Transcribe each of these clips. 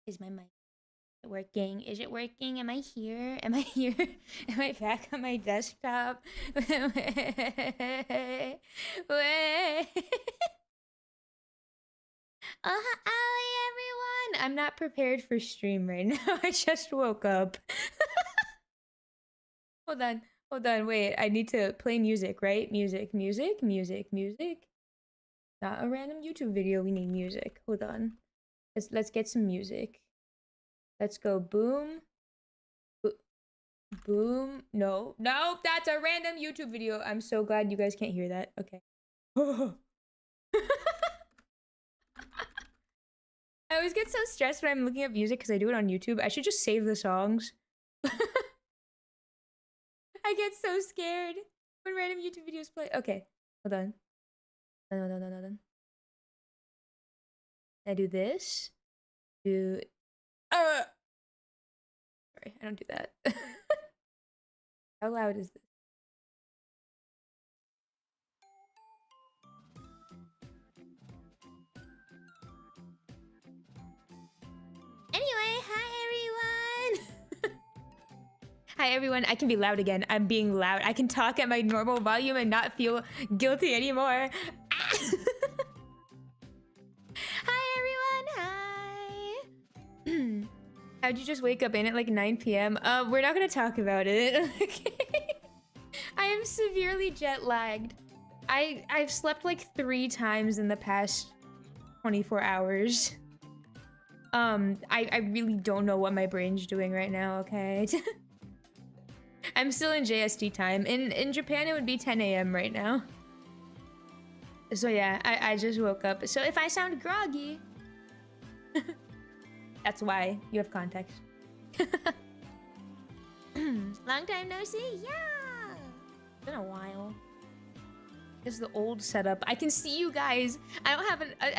Is my mic working? Is it working? Am I here? Am I here? Am I back on my desktop? Wait. Hi everyone! I'm not prepared for stream right now. I just woke up. Hold on, wait. I need to play music, right? Music. Not a random YouTube video, we need music. Hold on. Let's get some music. Let's go boom. Boom. No, that's a random YouTube video. I'm so glad you guys can't hear that. Okay. I always get so stressed when I'm looking up music because I do it on YouTube. I should just save the songs. I get so scared when random YouTube videos play. Okay, hold on. No. I do this. Sorry, I don't do that. How loud is this? Anyway, hi everyone! Hi everyone, I can be loud again. I'm being loud. I can talk at my normal volume and not feel guilty anymore. Hi everyone, hi! How'd you just wake up in at like 9 p.m? We're not gonna talk about it. I am severely jet lagged. I've slept like 3 times in the past 24 hours. I really don't know what my brain's doing right now, okay? I'm still in JST time. In Japan, it would be 10 a.m. right now. So yeah, I just woke up. So if I sound groggy, that's why. You have context. Long time no see? Yeah! It's been a while. This is the old setup. I can see you guys. I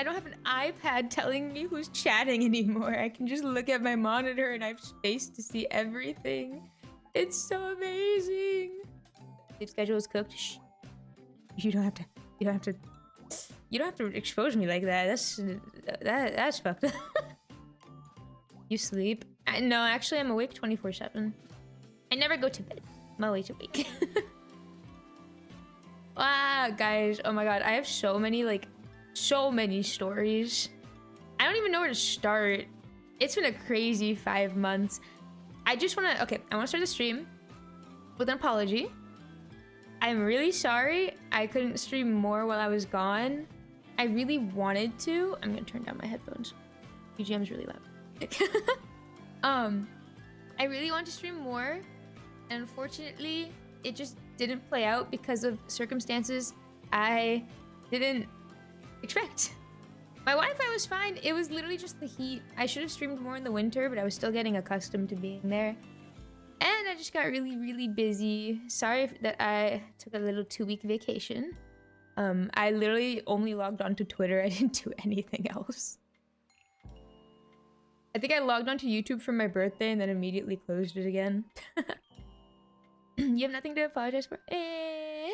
don't have an iPad telling me who's chatting anymore. I can just look at my monitor and I have space to see everything. It's so amazing. Sleep schedule is cooked. Shh. You don't have to expose me like that. That's fucked up. You sleep? No, actually I'm awake 24/7. I never go to bed. I'm always awake. Wow, guys, oh my god, I have so many stories. I don't even know where to start. It's been a crazy 5 months. I want to start the stream with an apology. I'm really sorry I couldn't stream more while I was gone. I really wanted to. I'm gonna turn down my headphones. BGM's really loud. I really want to stream more, and unfortunately, it just didn't play out because of circumstances I didn't expect. My Wi-Fi was fine. It was literally just the heat. I should have streamed more in the winter, but I was still getting accustomed to being there. And I just got really, really busy. Sorry that I took a little 2-week vacation. I literally only logged on to Twitter. I didn't do anything else. I think I logged onto YouTube for my birthday and then immediately closed it again. You have nothing to apologize for? I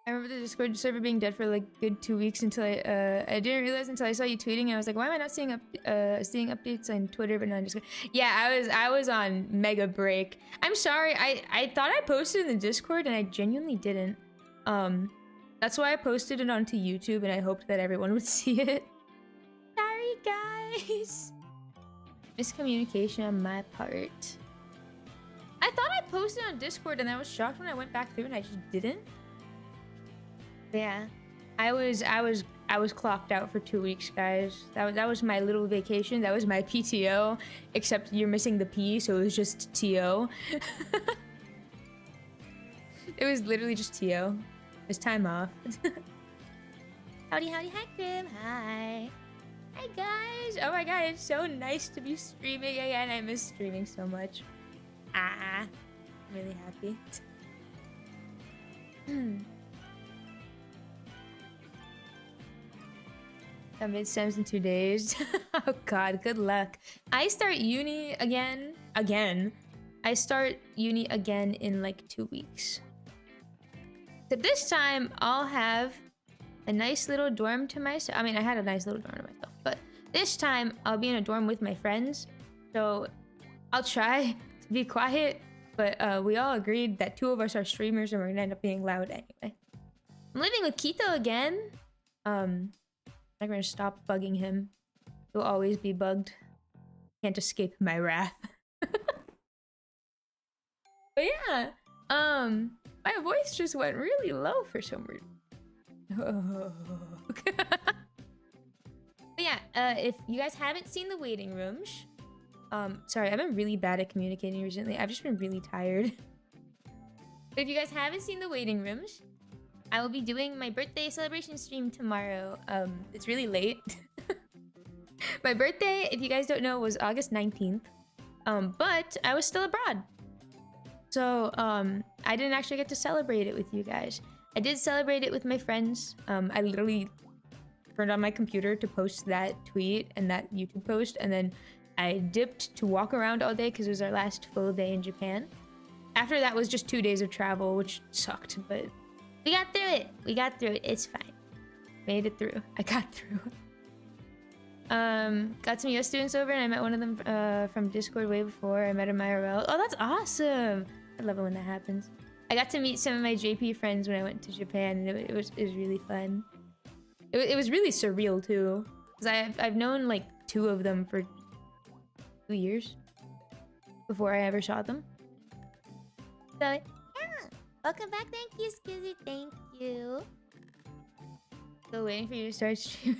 remember the Discord server being dead for like good 2 weeks until I didn't realize until I saw you tweeting. I was like, why am I not seeing updates on Twitter but not on Discord? Yeah, I was on mega break. I'm sorry. I thought I posted in the Discord and I genuinely didn't. That's why I posted it onto YouTube and I hoped that everyone would see it. Sorry, guys. Miscommunication on my part. I thought I posted on Discord and I was shocked when I went back through and I just didn't. But yeah, I was clocked out for 2 weeks, guys. That was my little vacation. That was my PTO, except you're missing the P, so it was just TO. It was literally just TO. It was time off. Howdy, hi, Grim. Hi. Hi, guys. Oh my god, it's so nice to be streaming again. I miss streaming so much. I'm really happy. I'm midsems in 2 days. Oh god, good luck. I start uni again. I start uni again in like 2 weeks. But this time, I'll have a nice little dorm to myself. I mean, I had a nice little dorm to myself, but This time, I'll be in a dorm with my friends, so I'll try to be quiet, but we all agreed that 2 of us are streamers and we're gonna end up being loud anyway. I'm living with Kito again. I'm not gonna stop bugging him. He'll always be bugged. Can't escape my wrath. But yeah, my voice just went really low for some reason. But yeah, if you guys haven't seen the waiting rooms, sorry, I've been really bad at communicating recently. I've just been really tired. But if you guys haven't seen the waiting rooms, I will be doing my birthday celebration stream tomorrow. It's really late. My birthday, if you guys don't know, was August 19th. But I was still abroad. So, I didn't actually get to celebrate it with you guys. I did celebrate it with my friends. I literally turned on my computer to post that tweet and that YouTube post, and then I dipped to walk around all day because it was our last full day in Japan. After that was just 2 days of travel, which sucked, but we got through it. We got through it. It's fine. Made it through. I got through. Got some US students over and I met one of them from Discord way before I met him IRL. Oh, that's awesome. I love it when that happens. I got to meet some of my JP friends when I went to Japan, and it was really fun. It was really surreal too, because I've known like 2 of them for 2 years before I ever saw them. So yeah, welcome back. Thank you, Skizzy. Thank you. Still waiting for you to start stream.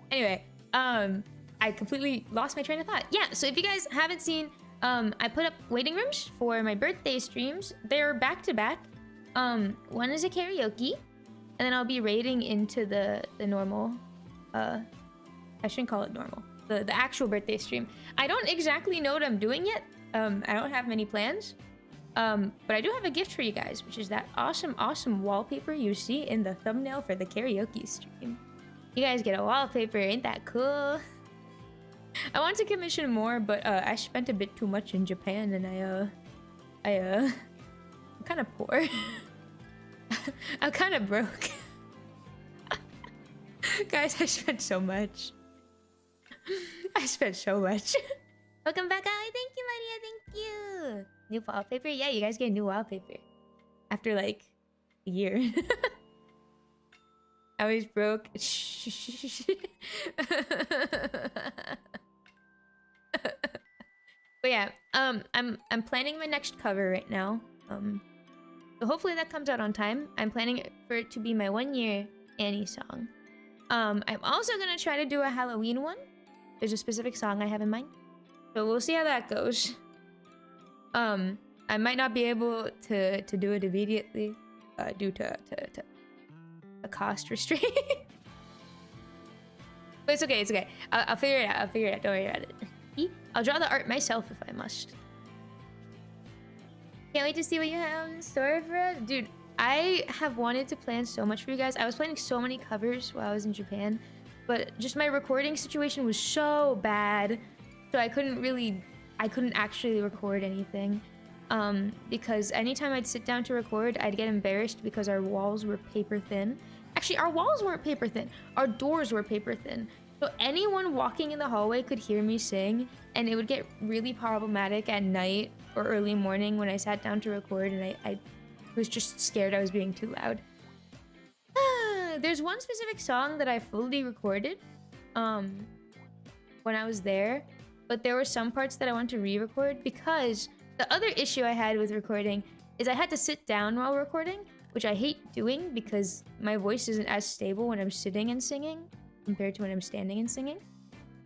Anyway, I completely lost my train of thought. Yeah, so if you guys haven't seen, I put up waiting rooms for my birthday streams. They're back to back. One is a karaoke, and then I'll be raiding into the normal, I shouldn't call it normal, the actual birthday stream. I don't exactly know what I'm doing yet. I don't have many plans. But I do have a gift for you guys, which is that awesome wallpaper you see in the thumbnail for the karaoke stream. You guys get a wallpaper, ain't that cool? I want to commission more, but I spent a bit too much in Japan, and I'm kind of poor. I'm kind of broke. Guys, I spent so much. I spent so much. Welcome back, Ali. Thank you, Maria. Thank you. New wallpaper? Yeah, you guys get a new wallpaper. After like a year. I was broke. But yeah, I'm planning my next cover right now. So hopefully that comes out on time. I'm planning for it to be my 1-year Annie song. I'm also gonna try to do a Halloween one. There's a specific song I have in mind. So we'll see how that goes. I might not be able to do it immediately due to a cost restraint. But it's okay, it's okay. I'll figure it out. I'll figure it out. Don't worry about it. I'll draw the art myself if I must. Can't wait to see what you have in store for us. Dude, I have wanted to plan so much for you guys. I was planning so many covers while I was in Japan, but just my recording situation was so bad. So I couldn't actually record anything. Because anytime I'd sit down to record, I'd get embarrassed because our walls were paper thin. Actually, our walls weren't paper thin. Our doors were paper thin. So anyone walking in the hallway could hear me sing, and it would get really problematic at night or early morning when I sat down to record, and I was just scared I was being too loud. There's one specific song that I fully recorded when I was there, but there were some parts that I wanted to re-record because the other issue I had with recording is I had to sit down while recording, which I hate doing because my voice isn't as stable when I'm sitting and singing compared to when I'm standing and singing.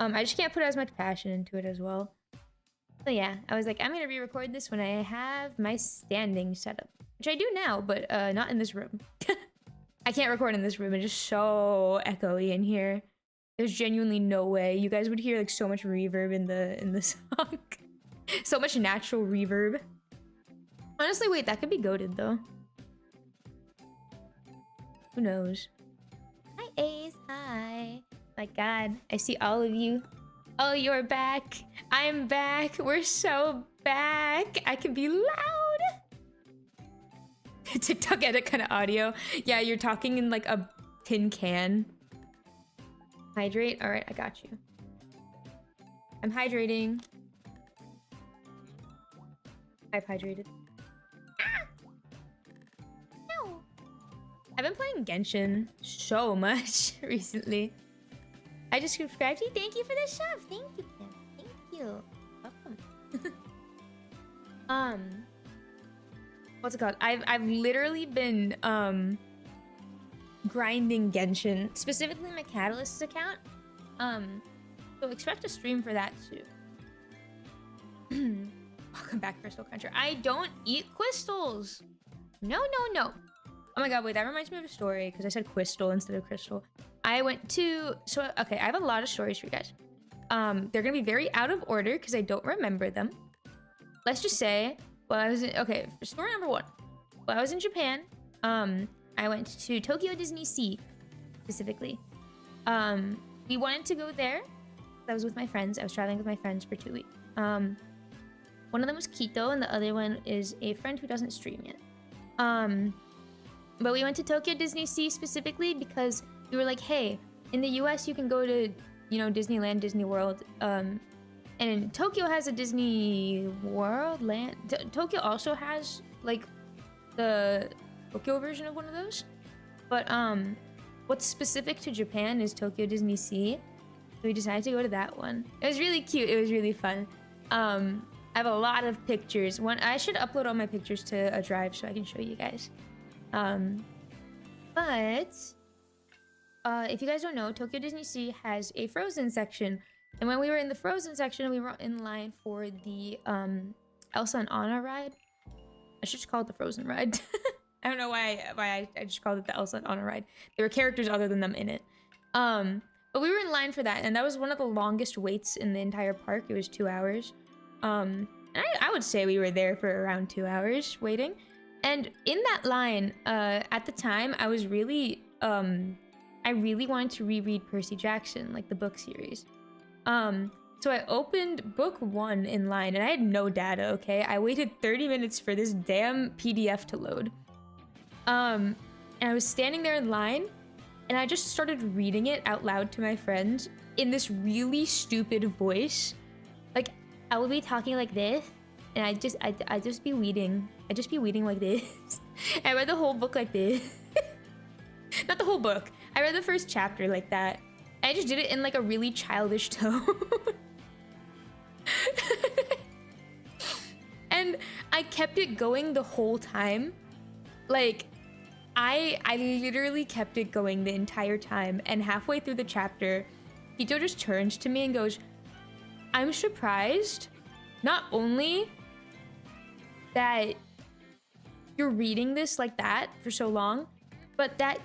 I just can't put as much passion into it as well. So yeah, I was like, I'm gonna re-record this when I have my standing setup, which I do now, but not in this room. I can't record in this room. It's just so echoey in here. There's genuinely no way. You guys would hear like so much reverb in the song. So much natural reverb. Honestly, wait, that could be goated though. Who knows? Hi, Ace. Hi. My God, I see all of you. Oh, you're back. I'm back. We're so back. I can be loud. TikTok edit kind of audio. Yeah, you're talking in like a tin can. Hydrate. All right, I got you. I'm hydrating. I've hydrated. Ah! No. I've been playing Genshin so much recently. I just subscribed to you. Thank you for the sub. Thank you, Kim. Thank you. Welcome. What's it called? I've literally been grinding Genshin, specifically my Catalyst's account. So expect a stream for that soon. Welcome back, Crystal Cruncher. I don't eat crystals. No, no, no. Oh my god, wait, that reminds me of a story because I said crystal instead of crystal. I went to, so okay, I have a lot of stories for you guys. They're gonna be very out of order because I don't remember them. Let's just say, well, I was in, okay, story number 1. Well, I was in Japan. I went to Tokyo Disney Sea, specifically. We wanted to go there. I was with my friends. I was traveling with my friends for 2 weeks. One of them was Quito, and the other one is a friend who doesn't stream yet. But we went to Tokyo Disney Sea specifically because we were like, hey, in the US you can go to, you know, Disneyland, Disney World, and Tokyo has a Disney World land. Tokyo also has like the Tokyo version of one of those, but what's specific to Japan is Tokyo Disney Sea. So we decided to go to that one. It was really cute. It was really fun. I have a lot of pictures. I should upload all my pictures to a drive so I can show you guys. But if you guys don't know, Tokyo Disney Sea has a Frozen section. And when we were in the Frozen section, we were in line for the Elsa and Anna ride. I should just call it the Frozen ride. I don't know why I just called it the Elsa and Anna ride. There were characters other than them in it. But we were in line for that, and that was one of the longest waits in the entire park. It was 2 hours. And I would say we were there for around 2 hours waiting. And in that line, at the time, I was really, I really wanted to reread Percy Jackson, like the book series. So I opened book 1 in line, and I had no data, okay? I waited 30 minutes for this damn PDF to load. And I was standing there in line, and I just started reading it out loud to my friends in this really stupid voice. Like, I would be talking like this, and I'd just be reading. I'd just be reading like this. I read the whole book like this. Not the whole book. I read the first chapter like that. I just did it in like a really childish tone. And I kept it going the whole time. Like, I literally kept it going the entire time. And halfway through the chapter, Hito just turns to me and goes, I'm surprised not only that you're reading this like that for so long, but that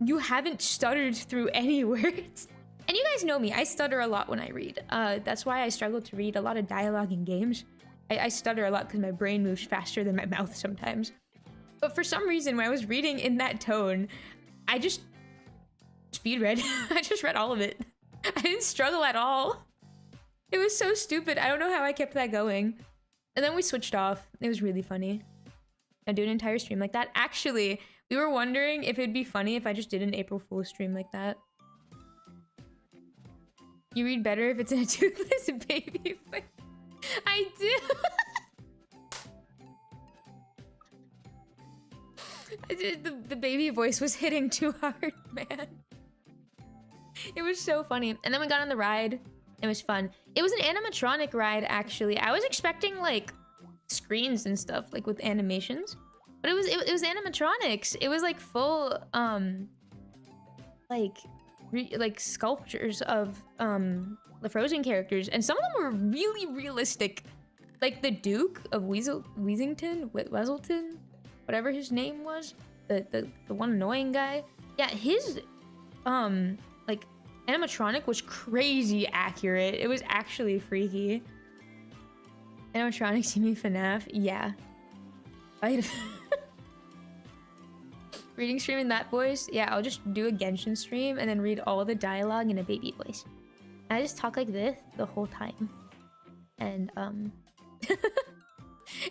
you haven't stuttered through any words. And you guys know me, I stutter a lot when I read. That's why I struggle to read a lot of dialogue in games. I stutter a lot because my brain moves faster than my mouth sometimes. But for some reason, when I was reading in that tone, I just speed read. I just read all of it. I didn't struggle at all. It was so stupid. I don't know how I kept that going. And then we switched off. It was really funny. I do an entire stream like that. Actually, we were wondering if it'd be funny if I just did an April Fool's stream like that. You read better if it's in a toothless baby voice. I do. The baby voice was hitting too hard, man. It was so funny. And then we got on the ride. It was fun. It was an animatronic ride, actually. I was expecting like screens and stuff, like with animations. But it was animatronics. It was like full like sculptures of the Frozen characters, and some of them were really realistic. Like the Duke of Weasington, whatever his name was, the one annoying guy. Yeah, his like animatronic was crazy accurate. It was actually freaky. Animatronics, you mean FNAF? Yeah. Reading stream in that voice? Yeah, I'll just do a Genshin stream and then read all of the dialogue in a baby voice. I just talk like this the whole time. And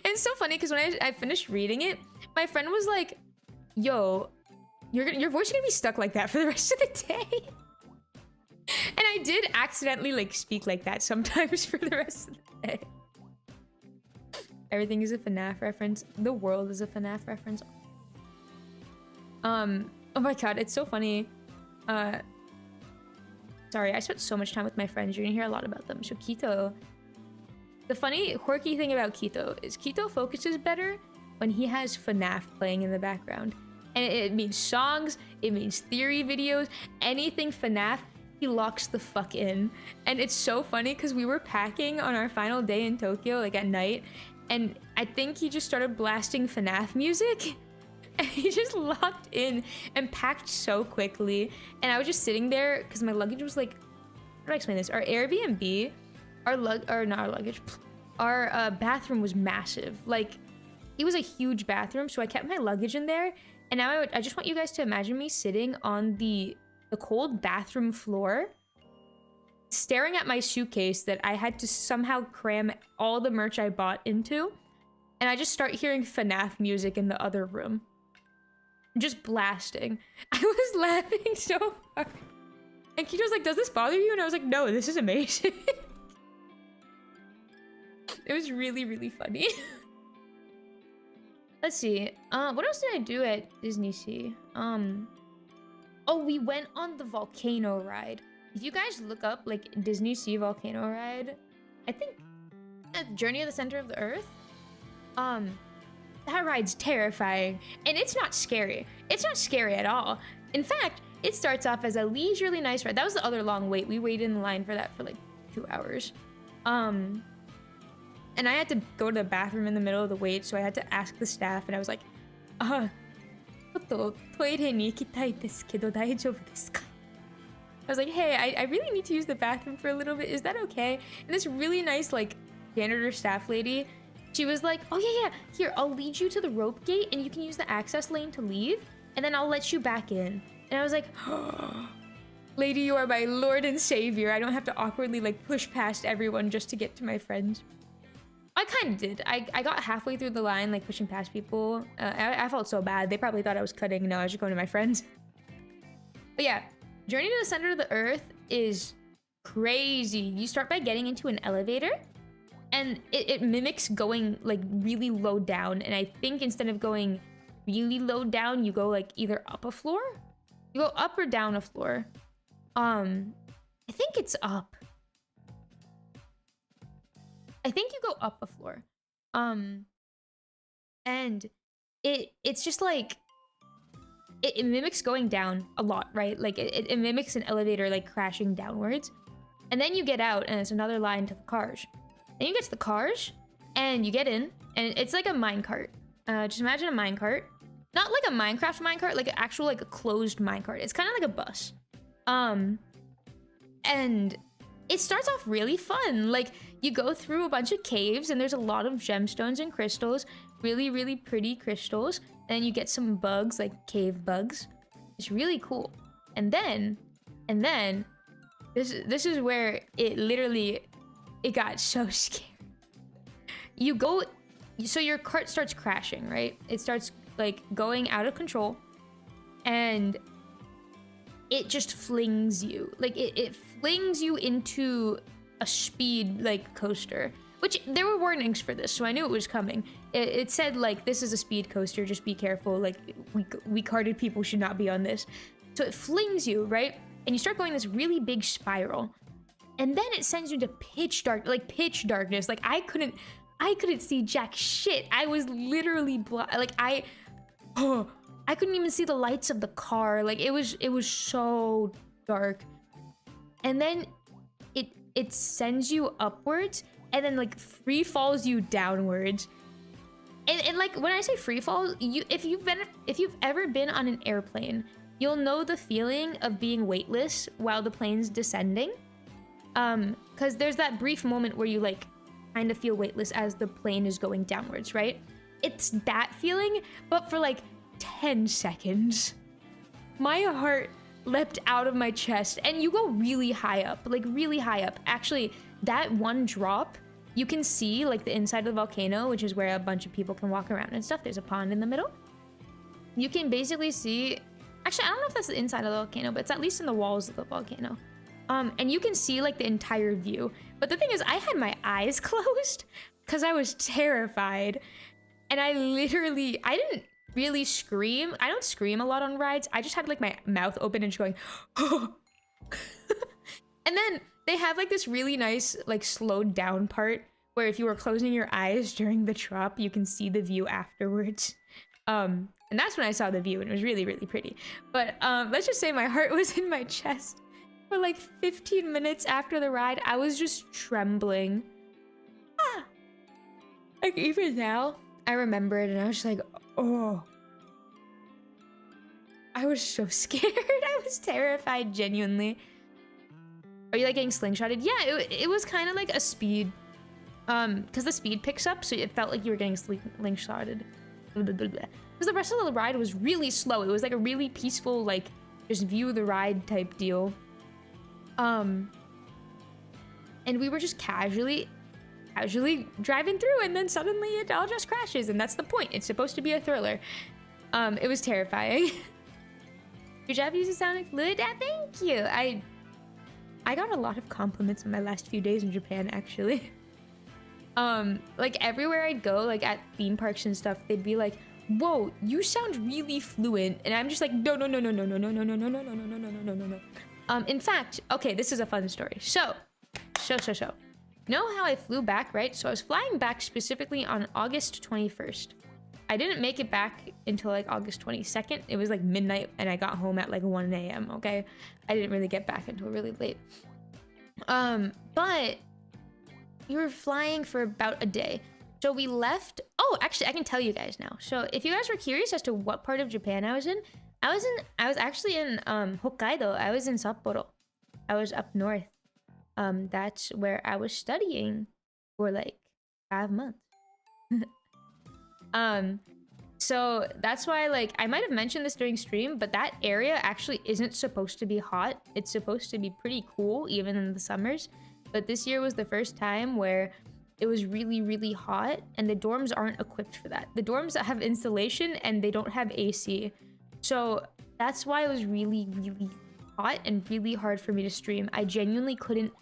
it's so funny because when I finished reading it, my friend was like, yo, your voice is gonna be stuck like that for the rest of the day. I did accidentally like speak like that sometimes for the rest of the day. Everything is a FNAF reference. The world is a FNAF reference. Oh my god, it's so funny. Sorry, I spent so much time with my friends. You're gonna hear a lot about them. So Kito, the funny, quirky thing about Kito is Kito focuses better when he has FNAF playing in the background. And it means songs, it means theory videos, anything FNAF, he locks the fuck in. And it's so funny because we were packing on our final day in Tokyo, like at night, and I think he just started blasting FNAF music. And he just locked in and packed so quickly. And I was just sitting there because my luggage was like, how do I explain this? Our Airbnb, our bathroom was massive. Like, it was a huge bathroom, so I kept my luggage in there. And now I just want you guys to imagine me sitting on the cold bathroom floor, staring at my suitcase that I had to somehow cram all the merch I bought into. And I just start hearing FNAF music in the other room. Just blasting. I was laughing so hard. And Kito's like, does this bother you? And I was like, no, this is amazing. It was really, really funny. Let's see. What else did I do at Disney Sea? Oh, we went on the volcano ride. If you guys look up like Disney Sea volcano ride, I think Journey of the Center of the Earth, that ride's terrifying, and it's not scary. It's not scary at all. In fact, it starts off as a leisurely nice ride. That was the other long wait. We waited in the line for that for like 2 hours. And I had to go to the bathroom in the middle of the wait, so I had to ask the staff, and I was like, I was like, hey, I really need to use the bathroom for a little bit. Is that okay? And this really nice, like, janitor staff lady, she was like, oh yeah, here, I'll lead you to the rope gate and you can use the access lane to leave, and then I'll let you back in. And I was like, oh, lady, you are my lord and savior. I don't have to awkwardly like push past everyone just to get to my friends. I kind of did. I got halfway through the line, like pushing past people. I felt so bad. They probably thought I was cutting. No, I was just going to my friends. But yeah, Journey to the Center of the Earth is crazy. You start by getting into an elevator, and it mimics going like really low down. And I think instead of going really low down, you go like either up a floor. You go up or down a floor. I think it's up. I think you go up a floor. And it's just like it mimics going down a lot, right? Like it mimics an elevator like crashing downwards. And then you get out and it's another line to the cars. Then you get to the cars and you get in, and it's like a minecart. Just imagine a minecart. Not like a Minecraft minecart, like an actual like a closed minecart. It's kind of like a bus. And it starts off really fun. Like, you go through a bunch of caves and there's a lot of gemstones and crystals, really, really pretty crystals. And you get some bugs, like cave bugs. It's really cool. And then this is where it got so scary. You go, so your cart starts crashing, right? It starts like going out of control, and it just flings you. Like it flings you into a speed like coaster, which there were warnings for this, so I knew it was coming. It said like, this is a speed coaster, just be careful. Like we carded people should not be on this. So it flings you, right? And you start going this really big spiral, and then it sends you into pitch darkness. Like I couldn't see jack shit. I was literally I couldn't even see the lights of the car. Like it was so dark. And then it sends you upwards and then like free falls you downwards. And like when I say free fall, if you've ever been on an airplane, you'll know the feeling of being weightless while the plane's descending. Cause there's that brief moment where you like kind of feel weightless as the plane is going downwards, right? It's that feeling, but for like 10 seconds. My heart leapt out of my chest, and you go really high up, like really high up. Actually, that one drop, you can see like the inside of the volcano, which is where a bunch of people can walk around and stuff. There's a pond in the middle. You can basically see, actually, I don't know if that's the inside of the volcano, but it's at least in the walls of the volcano. And you can see like the entire view. But the thing is, I had my eyes closed because I was terrified. And I didn't really scream. I don't scream a lot on rides. I just had like my mouth open and just going, and then they have like this really nice, like slowed down part where if you were closing your eyes during the drop, you can see the view afterwards. And that's when I saw the view, and it was really, really pretty. But let's just say my heart was in my chest for like 15 minutes after the ride. I was just trembling. Like even now, I remember it and I was just like, oh. I was so scared. I was terrified, genuinely. Are you like getting slingshotted? Yeah, it was kind of like a speed. Because the speed picks up, so it felt like you were getting slingshotted. Because the rest of the ride was really slow. It was like a really peaceful, like, just view the ride type deal. And we were just casually driving through, and then suddenly it all just crashes, and that's the point. It's supposed to be a thriller. It was terrifying. Your job uses sound fluid? Thank you. I got a lot of compliments in my last few days in Japan, actually. Like everywhere I'd go, like at theme parks and stuff, they'd be like, whoa, you sound really fluent. And I'm just like, no. In fact, okay, this is a fun story. So. Know how I flew back, right? So I was flying back specifically on August 21st. I didn't make it back until like August 22nd. It was like midnight and I got home at like 1 a.m. Okay, I didn't really get back until really late. But we were flying for about a day. So we left. Oh, actually, I can tell you guys now. So if you guys were curious as to what part of Japan I was in, I was actually in Hokkaido. I was in Sapporo. I was up north. That's where I was studying for like 5 months. So that's why, like, I might have mentioned this during stream, but that area actually isn't supposed to be hot. It's supposed to be pretty cool even in the summers. But this year was the first time where it was really, really hot, and the dorms aren't equipped for that. The dorms have insulation and they don't have AC. So that's why it was really, really hot and really hard for me to stream. I genuinely couldn't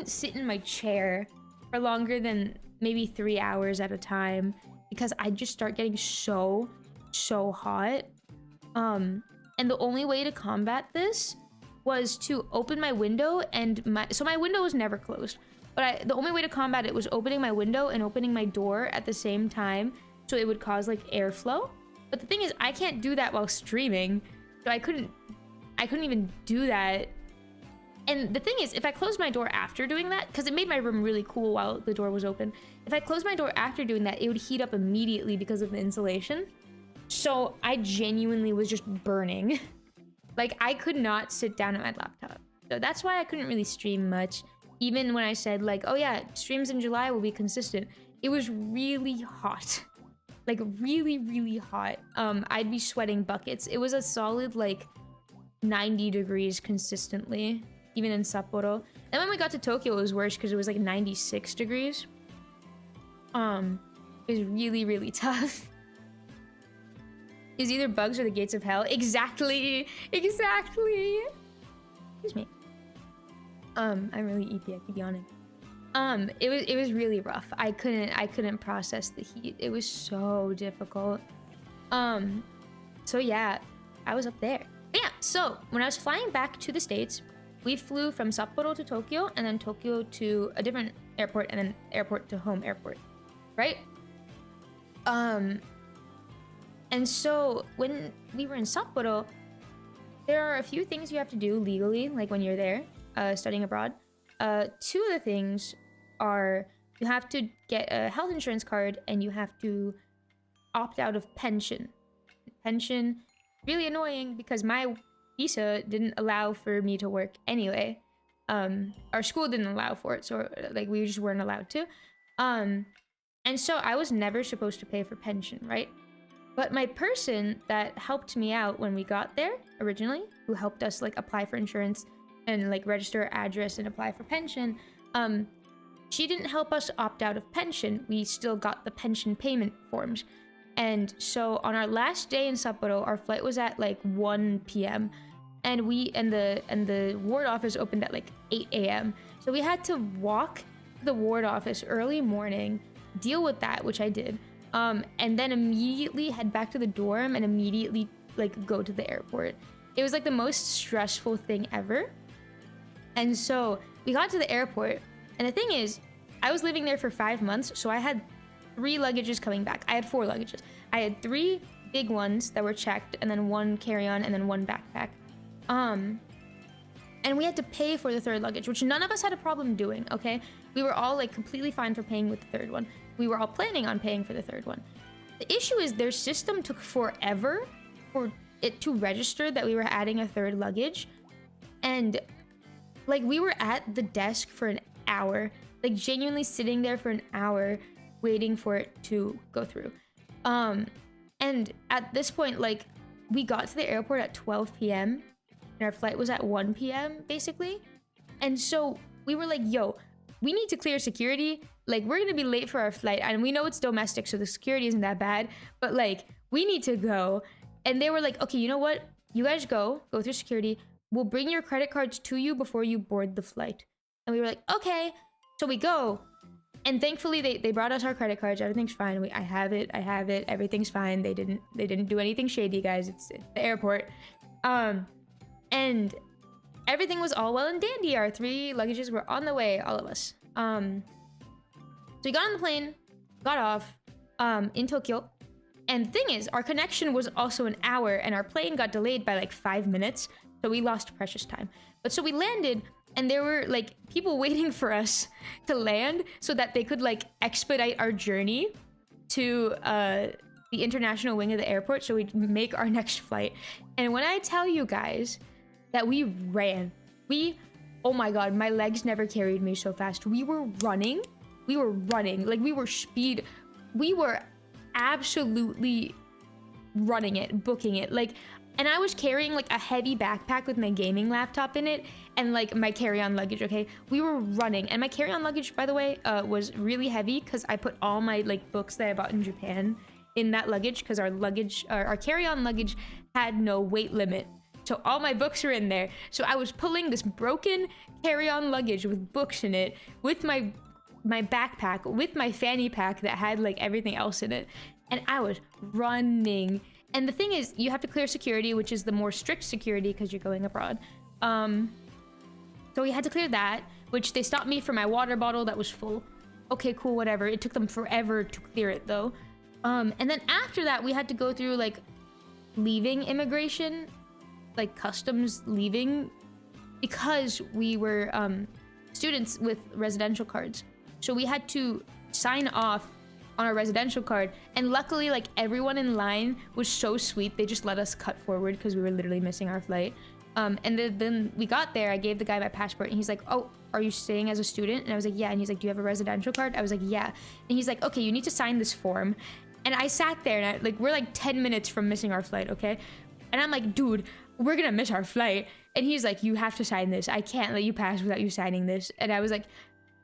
sit in my chair for longer than maybe 3 hours at a time because I'd just start getting so hot. And the only way to combat this was to open my window, and my window was never closed. But the only way to combat it was opening my window and opening my door at the same time, so it would cause like airflow. But the thing is, I can't do that while streaming, so I couldn't even do that. And the thing is, if I closed my door after doing that, because it made my room really cool while the door was open, if I closed my door after doing that, it would heat up immediately because of the insulation. So I genuinely was just burning. Like, I could not sit down at my laptop. So that's why I couldn't really stream much. Even when I said, like, oh yeah, streams in July will be consistent. It was really hot. Like, really, really hot. I'd be sweating buckets. It was a solid, like, 90 degrees consistently, even in Sapporo. And when we got to Tokyo, it was worse because it was like 96 degrees. It was really, really tough. It was either bugs or the gates of hell. Exactly. Excuse me. I'm really EP. I keep yawning. It was really rough. I couldn't process the heat. It was so difficult. So yeah, I was up there. But yeah, so when I was flying back to the States, we flew from Sapporo to Tokyo, and then Tokyo to a different airport, and then airport to home airport, right? And so when we were in Sapporo, there are a few things you have to do legally, like when you're there, studying abroad. Two of the things are you have to get a health insurance card, and you have to opt out of pension. Pension, really annoying because my visa didn't allow for me to work anyway. Our school didn't allow for it, so like we just weren't allowed to. And so I was never supposed to pay for pension, right? But my person that helped me out when we got there originally, who helped us like apply for insurance and like register our address and apply for pension, she didn't help us opt out of pension. We still got the pension payment forms. And so on our last day in Sapporo, our flight was at like 1 p.m. and the ward office opened at like 8 a.m. So we had to walk to the ward office early morning, deal with that, which I did, and then immediately head back to the dorm and immediately like go to the airport. It was like the most stressful thing ever. And so we got to the airport, and the thing is, I was living there for 5 months, so I had 3 luggages coming back. I had 4 luggages. I had 3 big ones that were checked, and then 1 carry-on, and then 1 backpack. And we had to pay for the 3rd luggage, which none of us had a problem doing, okay? We were all like completely fine for paying with the 3rd one. We were all planning on paying for the 3rd one. The issue is their system took forever for it to register that we were adding a 3rd luggage. And like we were at the desk for an hour, like genuinely sitting there for an hour waiting for it to go through. And at this point, like we got to the airport at 12 p.m. and our flight was at 1 p.m. basically. And so we were like, yo, we need to clear security. Like we're gonna be late for our flight, and we know it's domestic, so the security isn't that bad, but like we need to go. And they were like, okay, you know what? You guys go through security. We'll bring your credit cards to you before you board the flight. And we were like, okay. So we go. And thankfully they brought us our credit cards. Everything's fine. I have it. Everything's fine. They didn't do anything shady, guys. It's the airport. And everything was all well and dandy. Our 3 luggages were on the way, all of us. So we got on the plane, got off in Tokyo. And the thing is, our connection was also an hour, and our plane got delayed by like 5 minutes. So we lost precious time. But so we landed, and there were like people waiting for us to land so that they could like expedite our journey to the international wing of the airport so we'd make our next flight. And when I tell you guys that we ran, oh my god, my legs never carried me so fast. We were running, like we were absolutely running it, booking it, like. And I was carrying like a heavy backpack with my gaming laptop in it and like my carry-on luggage, okay? We were running, and my carry-on luggage, by the way, was really heavy because I put all my like books that I bought in Japan in that luggage because our carry-on luggage had no weight limit. So all my books were in there. So I was pulling this broken carry-on luggage with books in it with my backpack, with my fanny pack that had like everything else in it. And I was running. And the thing is, you have to clear security, which is the more strict security because you're going abroad. So we had to clear that, which they stopped me for my water bottle that was full. Okay, cool, whatever. It took them forever to clear it though. And then after that, we had to go through like leaving immigration, like customs leaving, because we were students with residential cards. So we had to sign off on our residential card, and luckily like everyone in line was so sweet, they just let us cut forward because we were literally missing our flight. And then we got there, I gave the guy my passport, and he's like, oh, are you staying as a student? And I was like, yeah. And he's like, do you have a residential card? I was like, yeah. And he's like, okay, you need to sign this form. And I sat there, and we're like 10 minutes from missing our flight, okay? And I'm like, dude, we're gonna miss our flight. And he's like, you have to sign this. I can't let you pass without you signing this. And I was like,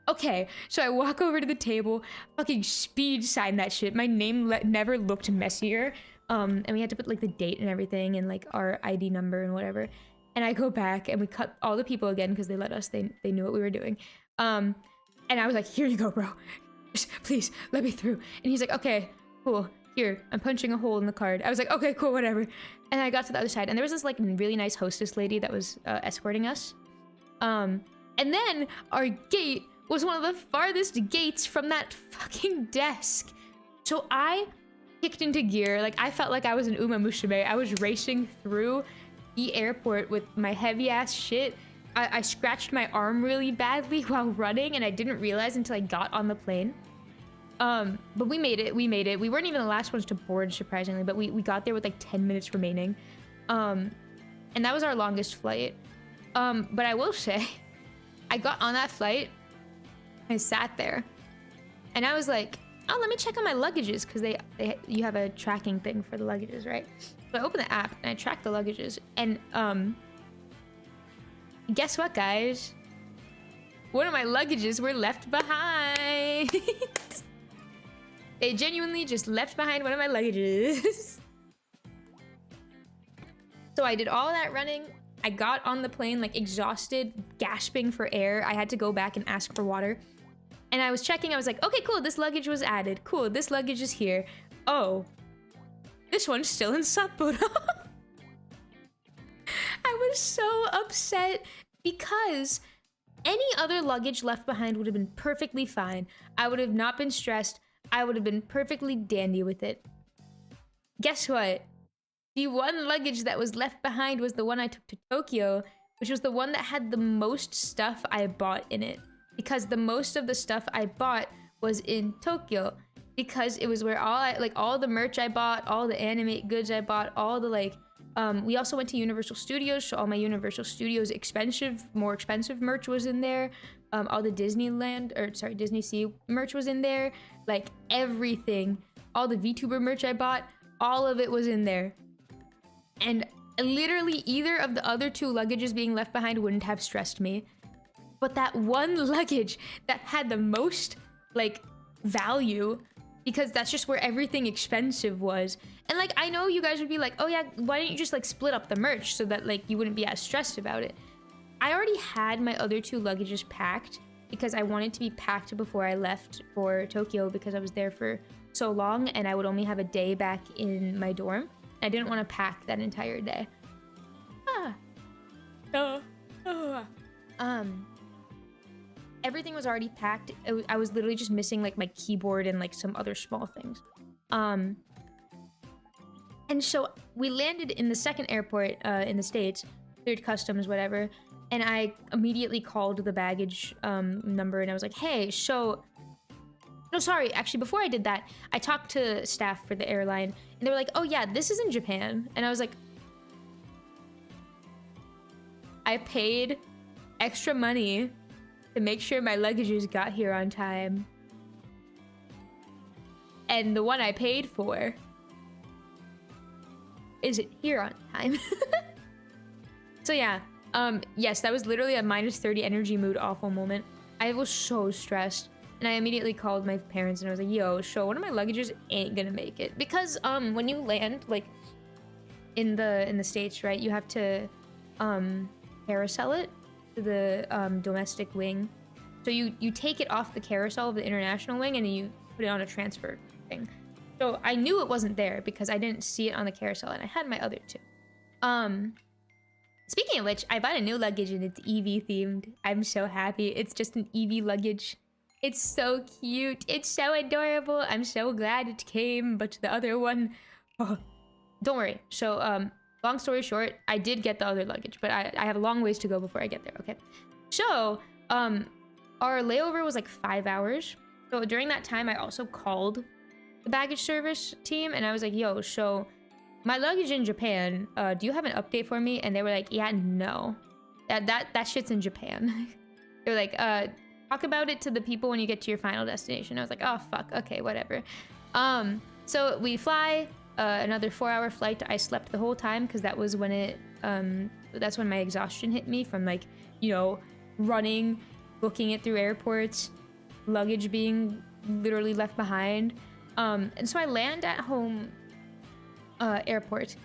okay. So I walk over to the table, fucking speed sign that shit. My name never looked messier. And we had to put like the date and everything and like our ID number and whatever. And I go back and we cut all the people again because they let us, they knew what we were doing. And I was like, here you go, bro. Just, please let me through. And he's like, okay, cool. Here, I'm punching a hole in the card. I was like, okay, cool, whatever. And I got to the other side, and there was this like really nice hostess lady that was escorting us. And then our gate was one of the farthest gates from that fucking desk. So I kicked into gear. Like I felt like I was an Uma Musume. I was racing through the airport with my heavy ass shit. I scratched my arm really badly while running, and I didn't realize until I got on the plane. But we made it. We weren't even the last ones to board, surprisingly, but we got there with like 10 minutes remaining. And that was our longest flight. But I will say, I got on that flight, I sat there, and I was like, oh, let me check on my luggages, because you have a tracking thing for the luggages, right? So I opened the app and I tracked the luggages, and guess what, guys? One of my luggages were left behind. They genuinely just left behind one of my luggages. So I did all that running, I got on the plane like exhausted, gasping for air. I had to go back and ask for water. And I was checking, I was like, okay, cool, this luggage was added. Cool, this luggage is here. Oh, this one's still in Sapporo. I was so upset because any other luggage left behind would have been perfectly fine. I would have not been stressed. I would have been perfectly dandy with it. Guess what? The one luggage that was left behind was the one I took to Tokyo, which was the one that had the most stuff I bought in it. Because the most of the stuff I bought was in Tokyo. Because it was where all the merch I bought, all the anime goods I bought, all the we also went to Universal Studios, so all my Universal Studios more expensive merch was in there. All the Disney Sea merch was in there. Like everything, all the VTuber merch I bought, all of it was in there. And literally either of the other two luggages being left behind wouldn't have stressed me. But that one luggage that had the most value, because that's just where everything expensive was. And I know you guys would be like, oh yeah, why didn't you just split up the merch so that you wouldn't be as stressed about it? I already had my other two luggages packed because I wanted to be packed before I left for Tokyo because I was there for so long and I would only have a day back in my dorm. I didn't want to pack that entire day. Everything was already packed. I was literally just missing my keyboard and some other small things. And so we landed in the second airport in the States, cleared customs, whatever. And I immediately called the baggage number and I was like, hey, no, sorry. Actually, before I did that, I talked to staff for the airline and they were like, oh yeah, this is in Japan. And I was like, I paid extra money to make sure my luggages got here on time. And the one I paid for isn't here on time. So yeah, yes, that was literally a -30 energy mood awful moment. I was so stressed. And I immediately called my parents and I was like, yo, one of my luggages ain't gonna make it. Because when you land in the States, right, you have to carousel it to the domestic wing. So you take it off the carousel of the international wing and then you put it on a transfer thing. So I knew it wasn't there because I didn't see it on the carousel and I had my other two. Speaking of which, I bought a new luggage and it's Eevee themed. I'm so happy. It's just an Eevee luggage. It's so cute. It's so adorable. I'm so glad it came, but the other one, oh, don't worry. So, long story short, I did get the other luggage, but I have a long ways to go before I get there, okay? So, our layover was 5 hours. So during that time, I also called the baggage service team and I was like, yo, so my luggage in Japan, do you have an update for me? And they were like, yeah, no, that shit's in Japan. They were like, talk about it to the people when you get to your final destination. I was like, oh, fuck. Okay, whatever. So we fly another 4-hour flight. I slept the whole time because that was when that's when my exhaustion hit me from running, booking it through airports, luggage being literally left behind. And so I land at home airport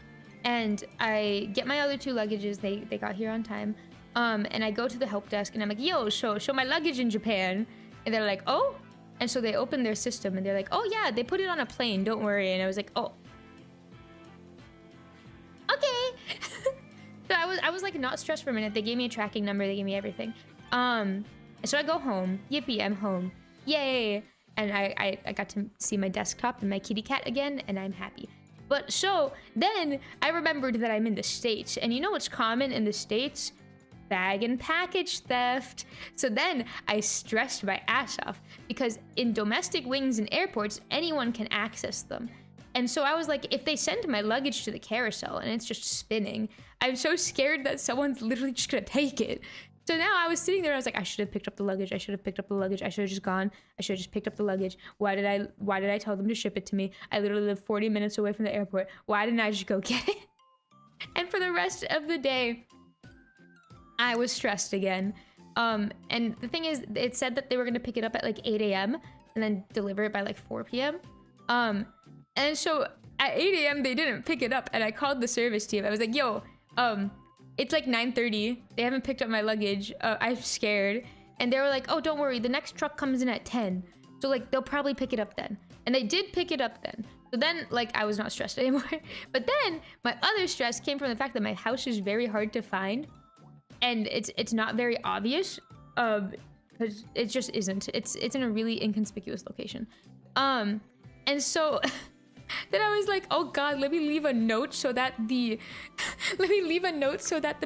and I get my other two luggages. They got here on time. And I go to the help desk and I'm like, yo, show my luggage in Japan. And they're like, oh. And so they open their system and they're like, oh yeah, they put it on a plane, don't worry. And I was like, oh, okay. So I was not stressed for a minute. They gave me a tracking number, they gave me everything. So I go home. Yippee, I'm home. Yay. And I got to see my desktop and my kitty cat again, and I'm happy. But so then I remembered that I'm in the States, and you know what's common in the States? Bag and package theft. So then I stressed my ass off because in domestic wings and airports, anyone can access them. And so I was like, if they send my luggage to the carousel and it's just spinning, I'm so scared that someone's literally just gonna take it. So now I was sitting there, I was like, I should have picked up the luggage. I should have picked up the luggage. I should have just gone. I should have just picked up the luggage. Why did I tell them to ship it to me? I literally live 40 minutes away from the airport. Why didn't I just go get it? And for the rest of the day, I was stressed again. And the thing is, it said that they were gonna pick it up at 8 a.m. and then deliver it by 4 p.m. And so at 8 a.m. they didn't pick it up, and I called the service team. I was like, yo, it's like 9:30. They haven't picked up my luggage. I'm scared. And they were like, oh, don't worry. The next truck comes in at 10. So like, they'll probably pick it up then. And they did pick it up then. So then like, I was not stressed anymore. But then my other stress came from the fact that my house is very hard to find. And it's not very obvious. Because it just isn't. It's in a really inconspicuous location. And so then I was like, oh God, let me leave a note so that the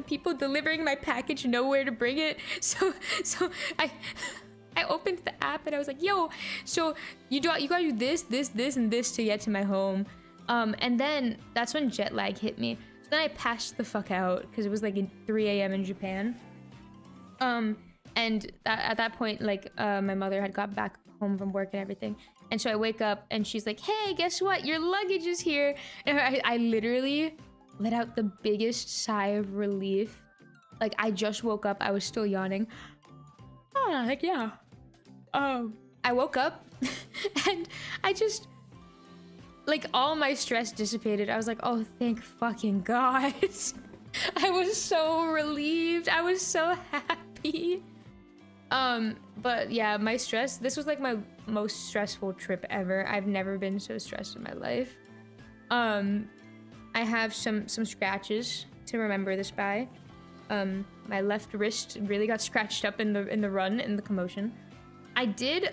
people delivering my package know where to bring it. So I opened the app and I was like, yo, so you gotta do this, and this to get to my home. And then that's when jet lag hit me. So then I passed the fuck out because it was like 3 a.m. in Japan. And at that point, like, my mother had got back home from work and everything. And so I wake up and she's like, hey, guess what? Your luggage is here. And I literally let out the biggest sigh of relief. Like, I just woke up. I was still yawning. Oh, like, yeah. I woke up and I just, like, all my stress dissipated. I was like, oh, thank fucking God. I was so relieved. I was so happy. But yeah, my stress, this was like my most stressful trip ever. I've never been so stressed in my life. I have some scratches to remember this by. My left wrist really got scratched up in the run, in the commotion. I did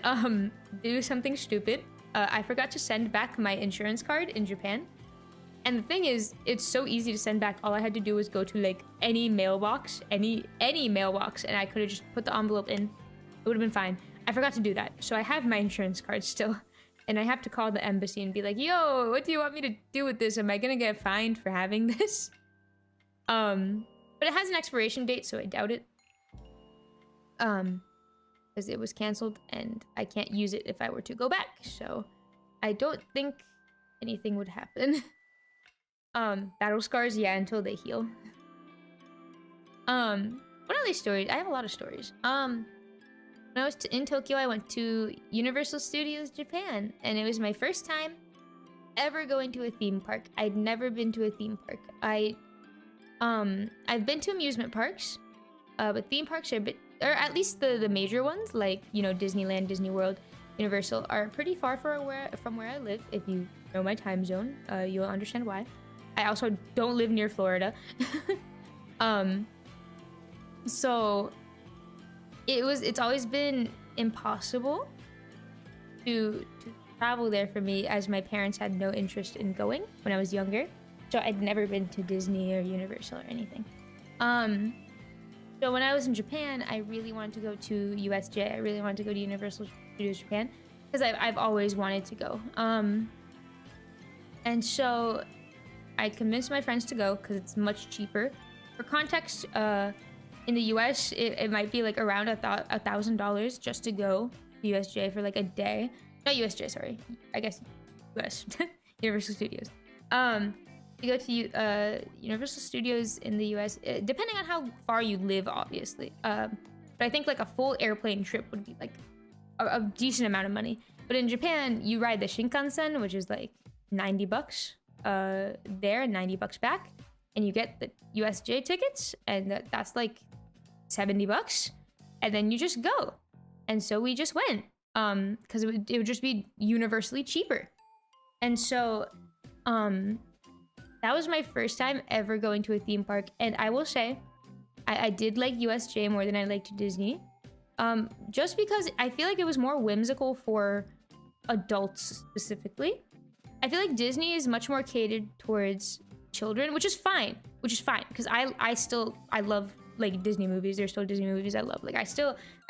do something stupid. I forgot to send back my insurance card in Japan. And the thing is, it's so easy to send back. All I had to do was go to like any mailbox, any mailbox, and I could have just put the envelope in. It would have been fine. I forgot to do that. So I have my insurance card still. And I have to call the embassy and be like, yo, what do you want me to do with this? Am I gonna get fined for having this? But it has an expiration date, so I doubt it. Because it was canceled and I can't use it if I were to go back. So I don't think anything would happen. Battle scars, yeah, until they heal. What other stories? I have a lot of stories. When I was in Tokyo, I went to Universal Studios Japan, and it was my first time ever going to a theme park. I'd never been to a theme park. I've been to amusement parks, but theme parks are a bit, or at least the major ones, like, you know, Disneyland, Disney World, Universal, are pretty far from where I live. If you know my time zone, you'll understand why. I also don't live near Florida. So it's always been impossible to travel there for me, as my parents had no interest in going when I was younger. So I'd never been to Disney or Universal or anything. So when I was in Japan, I really wanted to go to USJ. I really wanted to go to Universal Studios Japan because I've always wanted to go. And so I convinced my friends to go because it's much cheaper. For context, in the US, it might be like around $1,000 just to go to USJ for like a day. Not USJ, sorry. I guess US. Universal Studios. You go to Universal Studios in the US, depending on how far you live, obviously. But I think like a full airplane trip would be like a decent amount of money. But in Japan, you ride the Shinkansen, which is like $90 there and $90 back. And you get the USJ tickets, and that's like $70. And then you just go. And so we just went, because it would just be universally cheaper. And so, that was my first time ever going to a theme park. And I will say, I did like USJ more than I liked Disney. Just because I feel like it was more whimsical for adults specifically. I feel like Disney is much more catered towards children, which is fine. Because I love like Disney movies. There's still Disney movies I love. Like I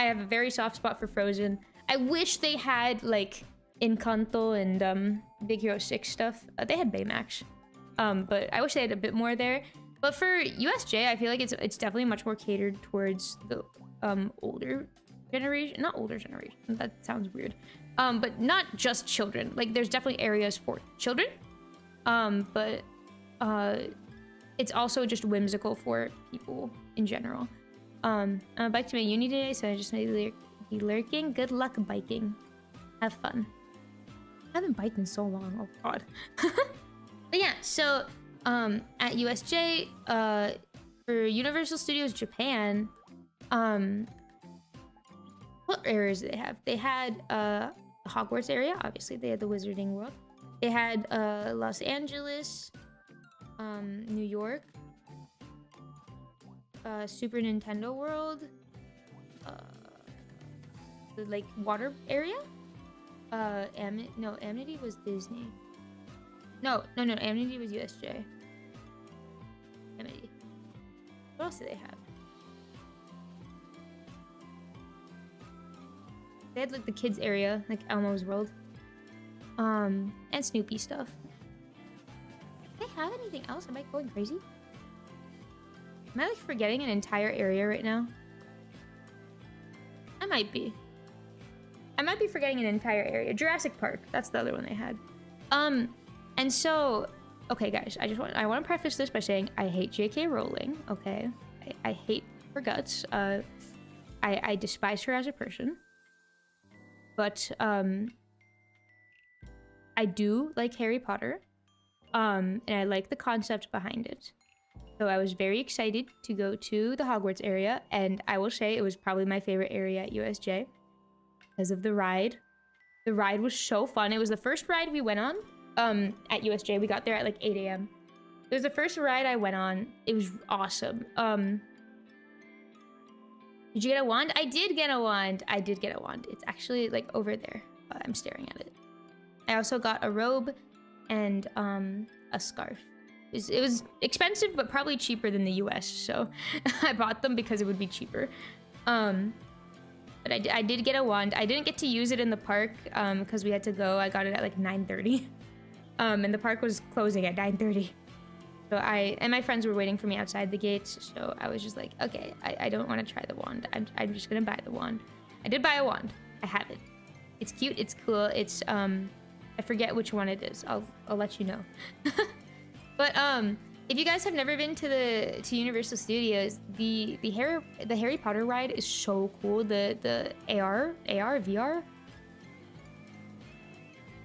have a very soft spot for Frozen. I wish they had like Encanto and Big Hero 6 stuff. They had Baymax. But I wish they had a bit more there. But for USJ, I feel like it's definitely much more catered towards the older generation. Not older generation. That sounds weird. But not just children. Like there's definitely areas for children. But it's also just whimsical for people in general. I'm a bike to my uni today, so I just may be lurking. Good luck biking. Have fun. I haven't biked in so long. Oh god. But yeah, so at USJ, for Universal Studios Japan, what areas did they have? They had the Hogwarts area. Obviously, they had the Wizarding World. They had Los Angeles, New York, Super Nintendo World, the like water area. Amity was Disney. No, Amity was USJ. Amity. What else do they have? They had like the kids area, like Elmo's World. And Snoopy stuff. Do they have anything else? Am I going crazy? Am I like forgetting an entire area right now? I might be. I might be forgetting an entire area. Jurassic Park. That's the other one they had. And so, okay, guys, I want to preface this by saying I hate J.K. Rowling. Okay, I hate her guts. I despise her as a person. But I do like Harry Potter. And I like the concept behind it. So I was very excited to go to the Hogwarts area, and I will say it was probably my favorite area at USJ because of the ride. The ride was so fun. It was the first ride we went on at USJ. We got there at like 8 a.m. It was the first ride I went on. It was awesome. Did you get a wand? I did get a wand. I did get a wand. It's actually like over there. I'm staring at it. I also got a robe and a scarf. It was expensive, but probably cheaper than the US, so I bought them because it would be cheaper. But I did get a wand. I didn't get to use it in the park because we had to go. I got it at like 9:30. And the park was closing at 9:30. So and my friends were waiting for me outside the gates, so I was just like, okay, I don't want to try the wand. I'm just gonna buy the wand. I did buy a wand. I have it. It's cute, it's cool, it's I forget which one it is. I'll let you know. But if you guys have never been to Universal Studios, the Harry Potter ride is so cool. The AR VR.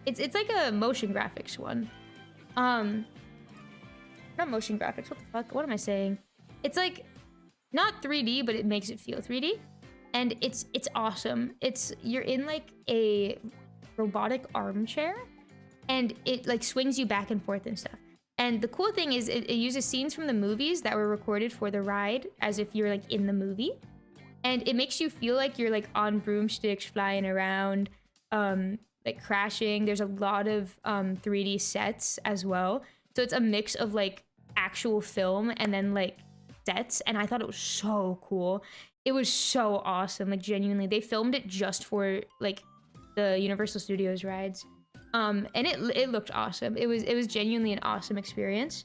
It's like a motion graphics one. Not motion graphics. What the fuck? What am I saying? It's like not 3D, but it makes it feel 3D, and it's awesome. You're in like a robotic armchair, and it like swings you back and forth and stuff. And the cool thing is it uses scenes from the movies that were recorded for the ride as if you're like in the movie. And it makes you feel like you're like on broomsticks flying around, like crashing. There's a lot of 3D sets as well. So it's a mix of like actual film and then like sets. And I thought it was so cool. It was so awesome. Like genuinely, they filmed it just for like the Universal Studios rides. And it looked awesome. It was genuinely an awesome experience.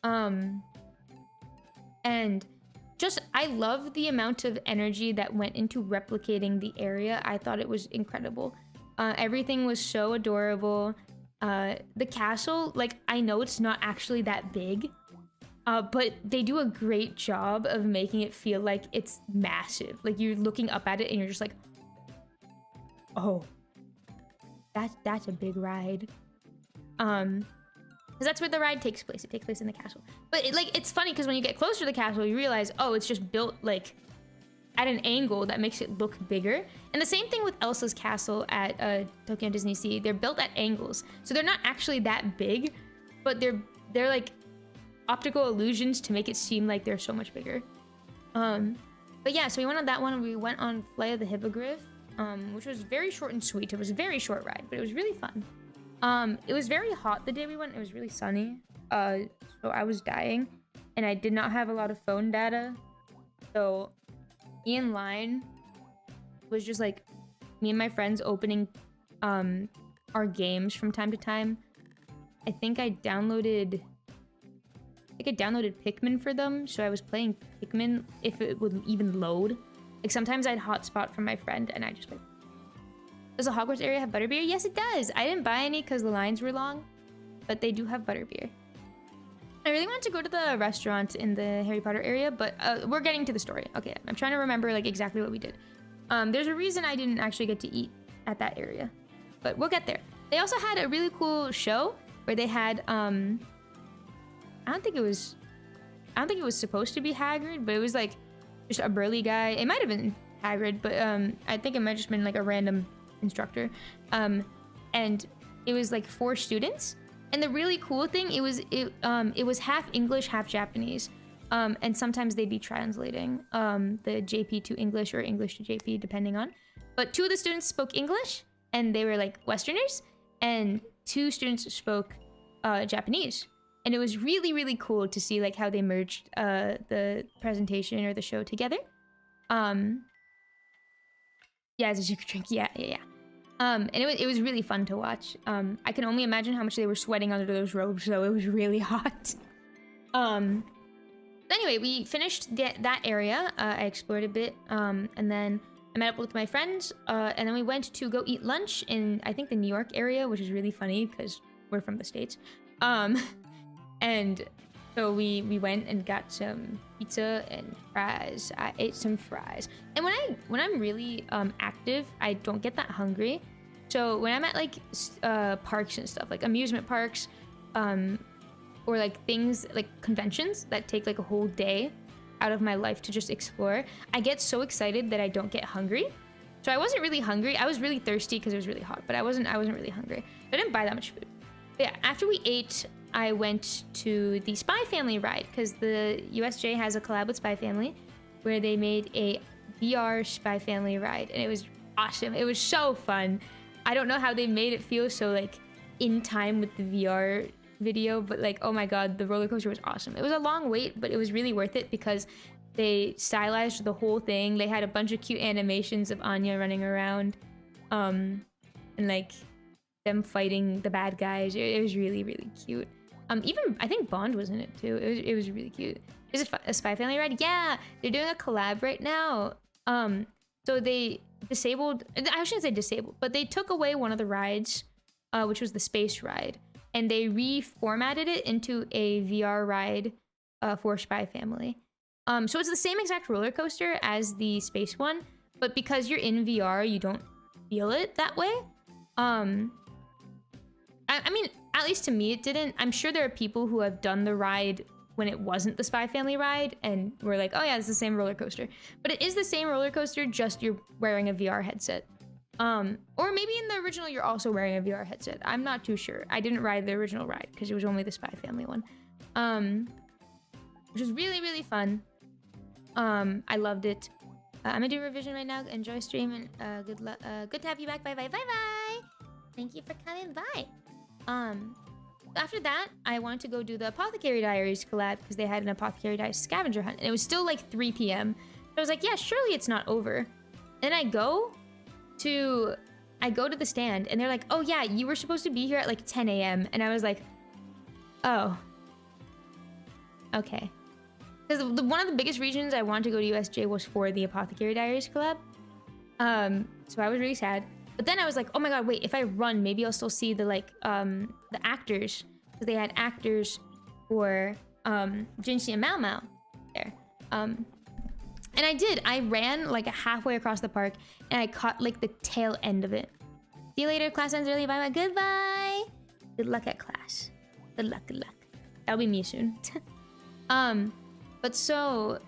And just, I love the amount of energy that went into replicating the area. I thought it was incredible. Everything was so adorable. The castle, like, I know it's not actually that big, but they do a great job of making it feel like it's massive. Like, you're looking up at it and you're just like, oh. That's a big ride. Because that's where the ride takes place. It takes place in the castle. But it's funny because when you get closer to the castle, you realize, oh, it's just built like at an angle that makes it look bigger. And the same thing with Elsa's castle at Tokyo Disney Sea. They're built at angles, so they're not actually that big, but they're like optical illusions to make it seem like they're so much bigger. But yeah, so we went on that one. We went on Flight of the Hippogriff. Which was very short and sweet. It was a very short ride, but it was really fun. It was very hot the day we went. It was really sunny. So I was dying, and I did not have a lot of phone data. So me in line was just like me and my friends opening our games from time to time. I think I downloaded Pikmin for them, so I was playing Pikmin if it would even load. Like, sometimes I'd hotspot from my friend, and I just like... Does the Hogwarts area have butterbeer? Yes, it does! I didn't buy any because the lines were long, but they do have butterbeer. I really wanted to go to the restaurant in the Harry Potter area, but we're getting to the story. Okay, I'm trying to remember, like, exactly what we did. There's a reason I didn't actually get to eat at that area, but we'll get there. They also had a really cool show where they had, I don't think it was I don't think it was supposed to be Hagrid, but it was like just a burly guy. It might have been Hagrid, but I think it might have just been like a random instructor. And it was like 4 students. And the really cool thing, it was half English, half Japanese. And sometimes they'd be translating the JP to English or English to JP, depending on. But 2 of the students spoke English, and they were like Westerners, and 2 students spoke Japanese. And it was really, really cool to see like how they merged the presentation or the show together. Yeah, it's a secret drink. Yeah. And it was really fun to watch. I can only imagine how much they were sweating under those robes, so it was really hot. Anyway, we finished that area. I explored a bit, and then I met up with my friends, and then we went to go eat lunch in, I think, the New York area, which is really funny because we're from the States. And so we went and got some pizza and fries. I ate some fries. And when I'm really active, I don't get that hungry. So when I'm at like parks and stuff, like amusement parks, or like things like conventions that take like a whole day out of my life to just explore, I get so excited that I don't get hungry. So I wasn't really hungry. I was really thirsty because it was really hot, but I wasn't really hungry. I didn't buy that much food. But yeah, after we ate, I went to the Spy Family ride because the USJ has a collab with Spy Family where they made a VR Spy Family ride, and it was awesome. It was so fun. I don't know how they made it feel so like in time with the VR video, but like, oh my god, the roller coaster was awesome. It was a long wait, but it was really worth it because they stylized the whole thing. They had a bunch of cute animations of Anya running around, and like them fighting the bad guys. It was really, really cute. Even I think Bond was in it too. It was really cute. Is it a Spy Family ride? Yeah, they're doing a collab right now. So they disabled, I shouldn't say disabled, but they took away one of the rides, which was the space ride, and they reformatted it into a VR ride for Spy Family. So it's the same exact roller coaster as the space one, but because you're in VR, you don't feel it that way. I mean, at least to me, it didn't. I'm sure there are people who have done the ride when it wasn't the Spy Family ride and we're like, oh yeah, it's the same roller coaster. But it is the same roller coaster, just you're wearing a VR headset. Or maybe in the original, you're also wearing a VR headset. I'm not too sure. I didn't ride the original ride because it was only the Spy Family one. Which was really, really fun. I loved it. I'm gonna do a revision right now. Enjoy stream and good luck. Good to have you back. Bye, bye, bye, bye. Thank you for coming by. After that, I wanted to go do the Apothecary Diaries collab because they had an Apothecary Diaries scavenger hunt, and it was still like 3 p.m. So I was like, yeah, surely it's not over. And I go to the stand, and they're like, oh yeah, you were supposed to be here at like 10 a.m. And I was like, oh, okay. Because one of the biggest reasons I wanted to go to USJ was for the Apothecary Diaries collab. So I was really sad. But then I was like, oh my god, wait, if I run, maybe I'll still see the like the actors, because they had actors for Jinxie and Mao Mao there. And I did. I ran like halfway across the park, and I caught like the tail end of it. See you later. Class ends early. Bye bye. Goodbye. Good luck at class. Good luck. Good luck. That'll be me soon. But so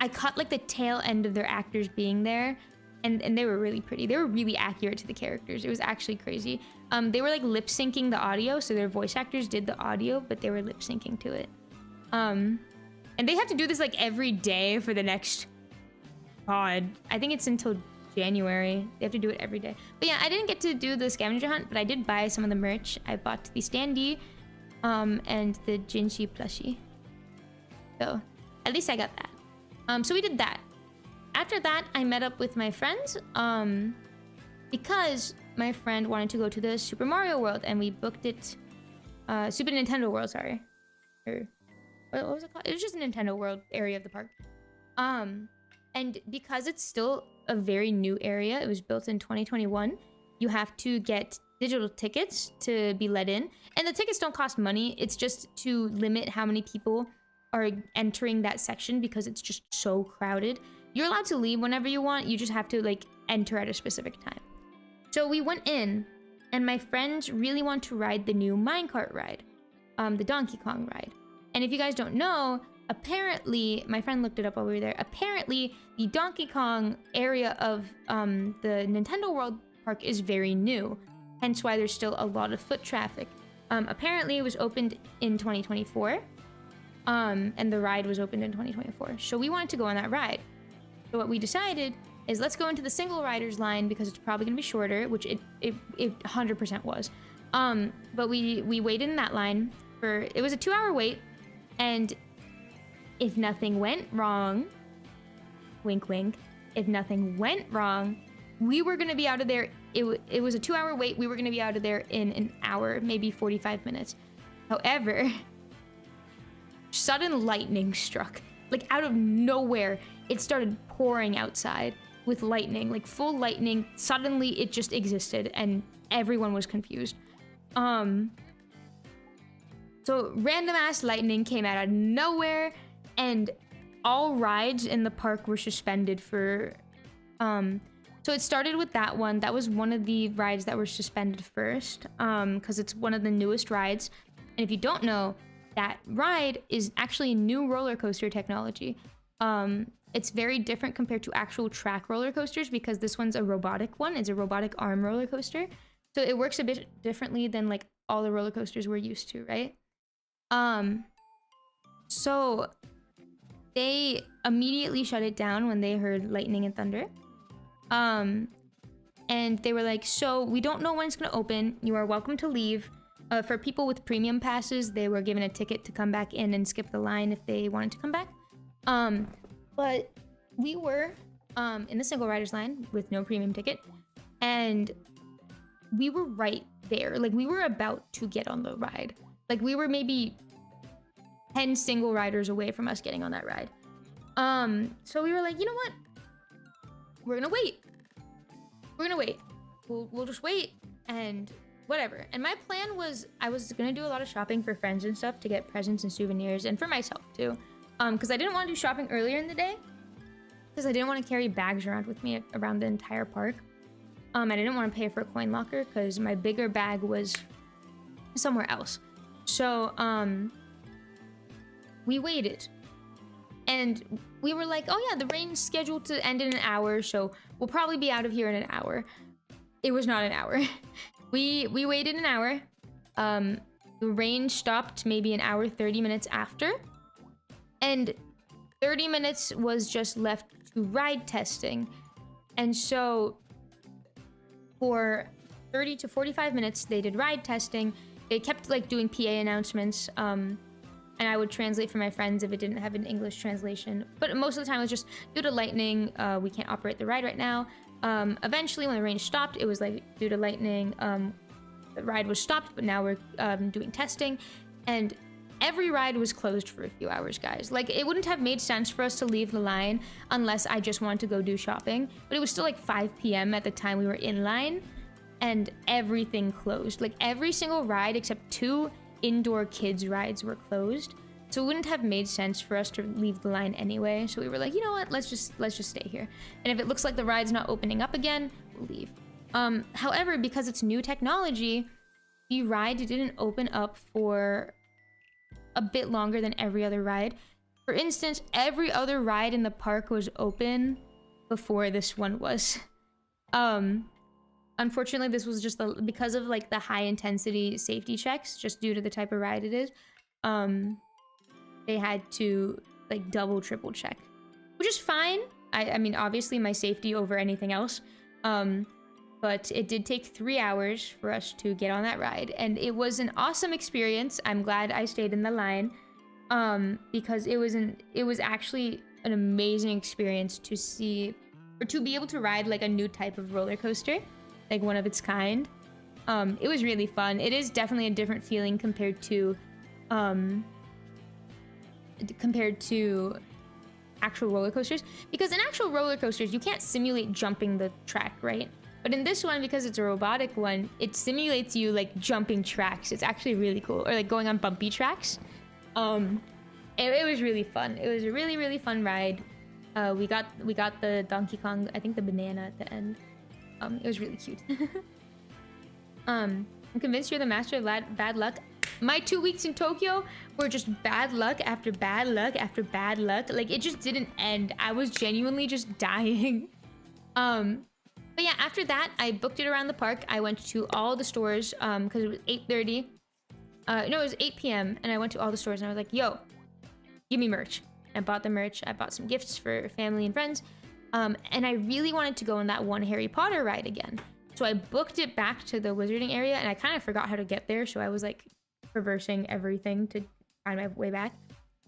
I caught like the tail end of their actors being there. And they were really pretty. They were really accurate to the characters. It was actually crazy. They were like lip syncing the audio, so their voice actors did the audio, but they were lip syncing to it. And they have to do this like every day for the next pod. I think it's until January. They have to do it every day. But yeah, I didn't get to do the scavenger hunt, but I did buy some of the merch. I bought the standee, and the Jinxie plushie. So at least I got that. So we did that. After that, I met up with my friends, because my friend wanted to go to the Super Mario World, and we booked it, Super Nintendo World, sorry. Or, what was it called? It was just a Nintendo World area of the park. And because it's still a very new area, it was built in 2021, you have to get digital tickets to be let in. And the tickets don't cost money, it's just to limit how many people are entering that section because it's just so crowded. You're allowed to leave whenever you want, you just have to like enter at a specific time. So we went in, and my friends really want to ride the new minecart ride, the Donkey Kong ride. And if you guys don't know, apparently, my friend looked it up while we were there. Apparently, the Donkey Kong area of the Nintendo World Park is very new. Hence why there's still a lot of foot traffic. Apparently, it was opened in 2024. And the ride was opened in 2024. So we wanted to go on that ride. So what we decided is let's go into the single riders line because it's probably gonna be shorter, which it 100% was. But we waited in that line for, it was a 2-hour wait, and if nothing went wrong, wink wink, if nothing went wrong, we were gonna be out of there. It was a 2-hour wait. We were gonna be out of there in an hour, maybe 45 minutes. However, sudden lightning struck. Like out of nowhere, it started pouring outside with lightning, like full lightning. Suddenly it just existed and everyone was confused. So random ass lightning came out of nowhere and all rides in the park were suspended for, so it started with that one. That was one of the rides that were suspended first, because it's one of the newest rides. And if you don't know, that ride is actually new roller coaster technology. It's very different compared to actual track roller coasters because this one's a robotic one. It's a robotic arm roller coaster. So it works a bit differently than like all the roller coasters we're used to, right? So they immediately shut it down when they heard lightning and thunder. And they were like, so we don't know when it's gonna open. You are welcome to leave. For people with premium passes, they were given a ticket to come back in and skip the line if they wanted to come back. But we were in the single riders line with no premium ticket, and we were right there. Like we were about to get on the ride. Like we were maybe 10 single riders away from us getting on that ride. So we were like, you know what? We're gonna wait. We're gonna wait. We'll just wait and whatever. And my plan was I was gonna do a lot of shopping for friends and stuff to get presents and souvenirs, and for myself too. Because I didn't want to do shopping earlier in the day because I didn't want to carry bags around with me around the entire park. I didn't want to pay for a coin locker because my bigger bag was somewhere else. So we waited. And we were like, oh yeah, the rain's scheduled to end in an hour, so we'll probably be out of here in an hour. It was not an hour. We waited an hour. The rain stopped maybe an hour, 30 minutes after. And 30 minutes was just left to ride testing. And so for 30 to 45 minutes, they did ride testing. They kept like doing PA announcements. And I would translate for my friends if it didn't have an English translation. But most of the time it was just, due to lightning, we can't operate the ride right now. Eventually when the rain stopped, it was like, due to lightning, the ride was stopped, but now we're doing testing. And every ride was closed for a few hours, guys. Like, it wouldn't have made sense for us to leave the line unless I just wanted to go do shopping. But it was still like 5 p.m. at the time we were in line, and everything closed. Like, every single ride except 2 indoor kids rides were closed. So it wouldn't have made sense for us to leave the line anyway. So we were like, you know what? Let's just stay here. And if it looks like the ride's not opening up again, we'll leave. However, because it's new technology, the ride didn't open up for a bit longer than every other ride. For instance, every other ride in the park was open before this one was. Unfortunately, this was just because of like the high intensity safety checks, just due to the type of ride it is. They had to like double, triple check, which is fine. I mean, obviously my safety over anything else. But it did take 3 hours for us to get on that ride, and it was an awesome experience. I'm glad I stayed in the line, because it was actually an amazing experience to see, or to be able to ride like a new type of roller coaster, like one of its kind. It was really fun. It is definitely a different feeling compared to actual roller coasters, because in actual roller coasters you can't simulate jumping the track, right? But in this one, because it's a robotic one, it simulates you like jumping tracks. It's actually really cool. Or like going on bumpy tracks. It was really fun. It was a really, really fun ride. We got the Donkey Kong, I think the banana at the end. It was really cute. I'm convinced you're the master of bad luck. my 2 weeks in Tokyo were just bad luck after bad luck after bad luck. Like, it just didn't end. I was genuinely just dying. But yeah, after that, I booked it around the park. I went to all the stores because it was 8:30. No, it was 8 p.m. and I went to all the stores and I was like, yo, give me merch. I bought the merch. I bought some gifts for family and friends. And I really wanted to go on that one Harry Potter ride again. So I booked it back to the wizarding area and I kind of forgot how to get there. So I was like reversing everything to find my way back.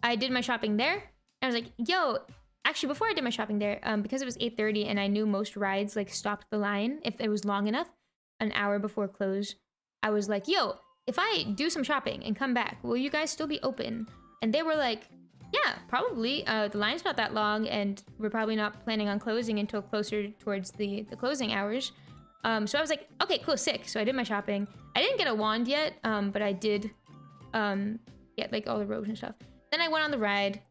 I did my shopping there. I was like, yo, actually, before I did my shopping there, because it was 8:30 and I knew most rides like stopped the line if it was long enough, an hour before close, I was like, yo, if I do some shopping and come back, will you guys still be open? And they were like, yeah, probably. The line's not that long and we're probably not planning on closing until closer towards the closing hours. So I was like, okay, cool, sick. So I did my shopping. I didn't get a wand yet, but I did get like all the robes and stuff. Then I went on the ride.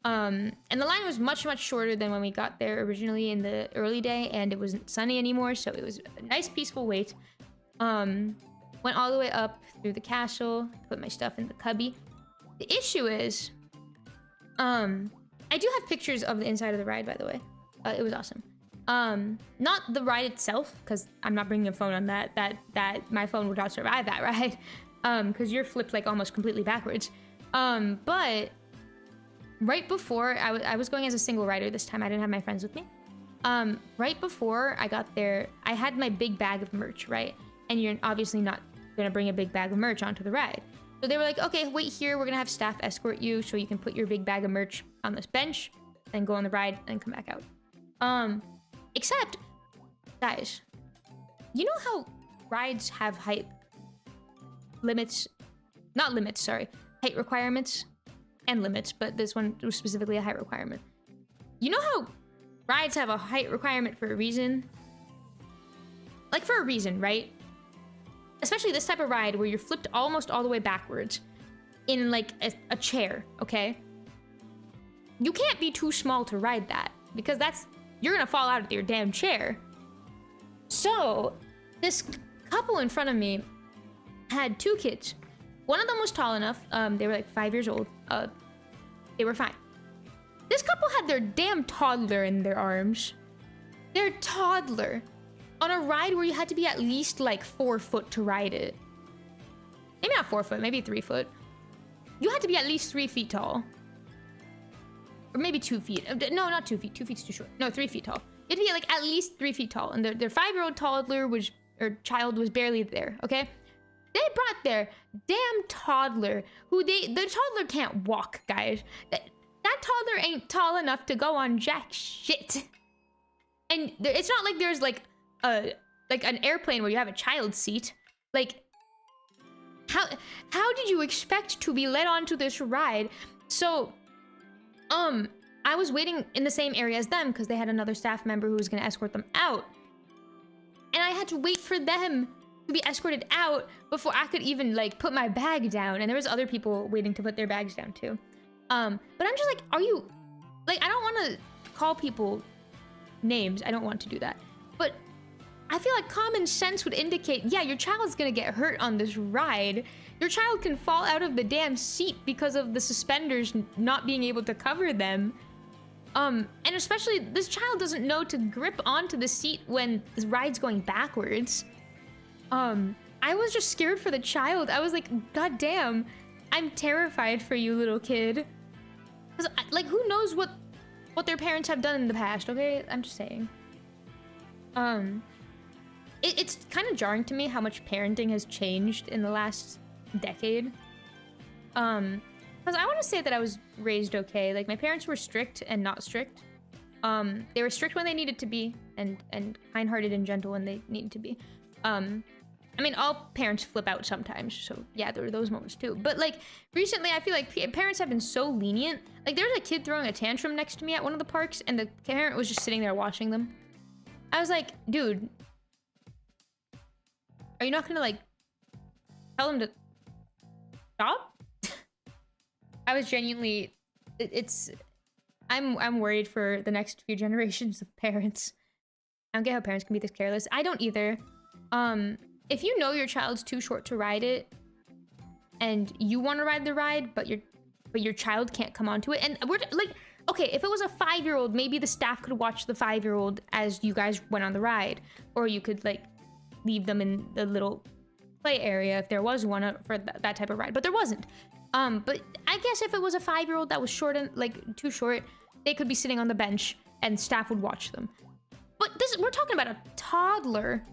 And the line was much, much shorter than when we got there originally in the early day, and it wasn't sunny anymore, so it was a nice, peaceful wait. Went all the way up through the castle, put my stuff in the cubby. The issue is, I do have pictures of the inside of the ride, by the way. It was awesome. Not the ride itself, because I'm not bringing a phone on that my phone would not survive that ride, because you're flipped like almost completely backwards. But right before, I was going as a single rider this time. I didn't have my friends with me. Right before I got there, I had my big bag of merch, right? And you're obviously not gonna bring a big bag of merch onto the ride. So they were like, okay, wait here. We're gonna have staff escort you so you can put your big bag of merch on this bench, then go on the ride and come back out. Except, guys, you know how rides have height limits? Not limits, sorry. Height requirements and limits, but this one was specifically a height requirement. You know how rides have a height requirement for a reason? Like, for a reason, right? Especially this type of ride where you're flipped almost all the way backwards in like a chair, okay? You can't be too small to ride that because you're gonna fall out of your damn chair. So this couple in front of me had 2 kids. One of them was tall enough. They were like 5 years old. They were fine. This couple had their damn toddler in their arms. Their toddler. On a ride where you had to be at least like 4 foot to ride it. Maybe not 4 foot, maybe 3 foot. You had to be at least 3 feet tall. Or maybe 2 feet. No, not 2 feet. 2 feet's too short. No, 3 feet tall. You had to be like at least 3 feet tall. And their 5-year-old toddler child was barely there, okay? They brought their damn toddler, the toddler can't walk, guys. That toddler ain't tall enough to go on jack shit. And it's not like there's like an airplane where you have a child seat. Like, how did you expect to be led onto this ride? So, I was waiting in the same area as them because they had another staff member who was gonna escort them out. And I had to wait for them to be escorted out before I could even like put my bag down. And there was other people waiting to put their bags down too. But I'm just like, are you, like, I don't want to call people names. I don't want to do that. But I feel like common sense would indicate, yeah, your child's gonna get hurt on this ride. Your child can fall out of the damn seat because of the suspenders not being able to cover them. And especially, this child doesn't know to grip onto the seat when the ride's going backwards. I was just scared for the child. I was like, God damn, I'm terrified for you, little kid. 'Cause, like, who knows what their parents have done in the past, okay? I'm just saying. It's kind of jarring to me how much parenting has changed in the last decade. Because I want to say that I was raised okay. Like, my parents were strict and not strict. They were strict when they needed to be, and kind-hearted and gentle when they needed to be. I mean, all parents flip out sometimes, so yeah, there were those moments too. But like, recently I feel like parents have been so lenient. Like, there was a kid throwing a tantrum next to me at one of the parks, and the parent was just sitting there watching them. I was like, dude, are you not gonna like tell him to stop? I was genuinely, I'm worried for the next few generations of parents. I don't get how parents can be this careless. I don't either. If you know your child's too short to ride it, and you want to ride the ride, but your child can't come onto it. And we're like, okay, if it was a 5-year-old, maybe the staff could watch the 5-year-old as you guys went on the ride, or you could like leave them in the little play area if there was one for that type of ride, but there wasn't. But I guess if it was a 5-year-old that was short and like too short, they could be sitting on the bench and staff would watch them. But we're talking about a toddler.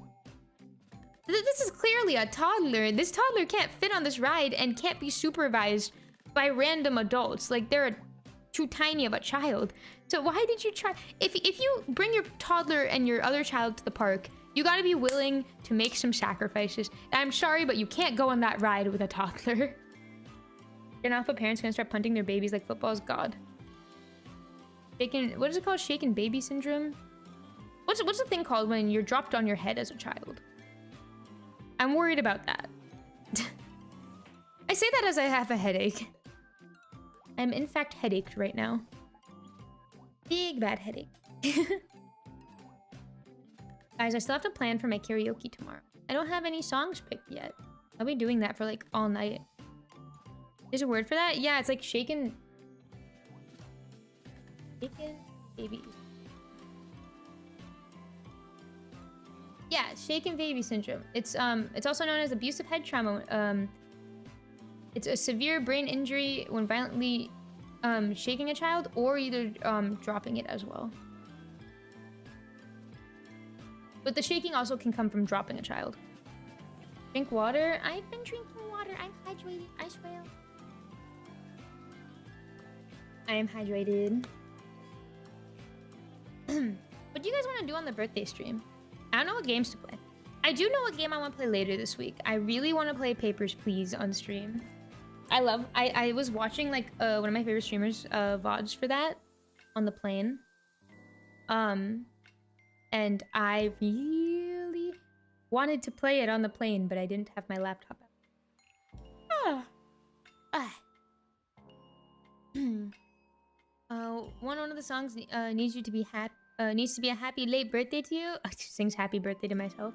This is clearly a toddler. This toddler can't fit on this ride and can't be supervised by random adults. Like, they're too tiny of a child. So why did you try? If you bring your toddler and your other child to the park, you gotta be willing to make some sacrifices. And I'm sorry, but you can't go on that ride with a toddler. An alpha parent's gonna start punting their babies like football's god. What is it called? Shaken baby syndrome? What's the thing called when you're dropped on your head as a child? I'm worried about that. I say that as I have a headache. I'm in fact headached right now. Big bad headache. Guys, I still have to plan for my karaoke tomorrow. I don't have any songs picked yet. I'll be doing that for like all night. There's a word for that? Yeah, it's like shaken baby. Yeah, shaken baby syndrome. It's also known as abusive head trauma. It's a severe brain injury when violently shaking a child, or either dropping it as well. But the shaking also can come from dropping a child. Drink water. I've been drinking water. I'm hydrated. I swear. I am hydrated. What do you guys want to do on the birthday stream? I don't know what games to play. I do know what game I want to play later this week. I really want to play Papers, Please on stream. I was watching like one of my favorite streamers VODs for that on the plane. And I really wanted to play it on the plane, but I didn't have my laptop out. One of the songs needs you to be needs to be a happy late birthday to you. Sings happy birthday to myself.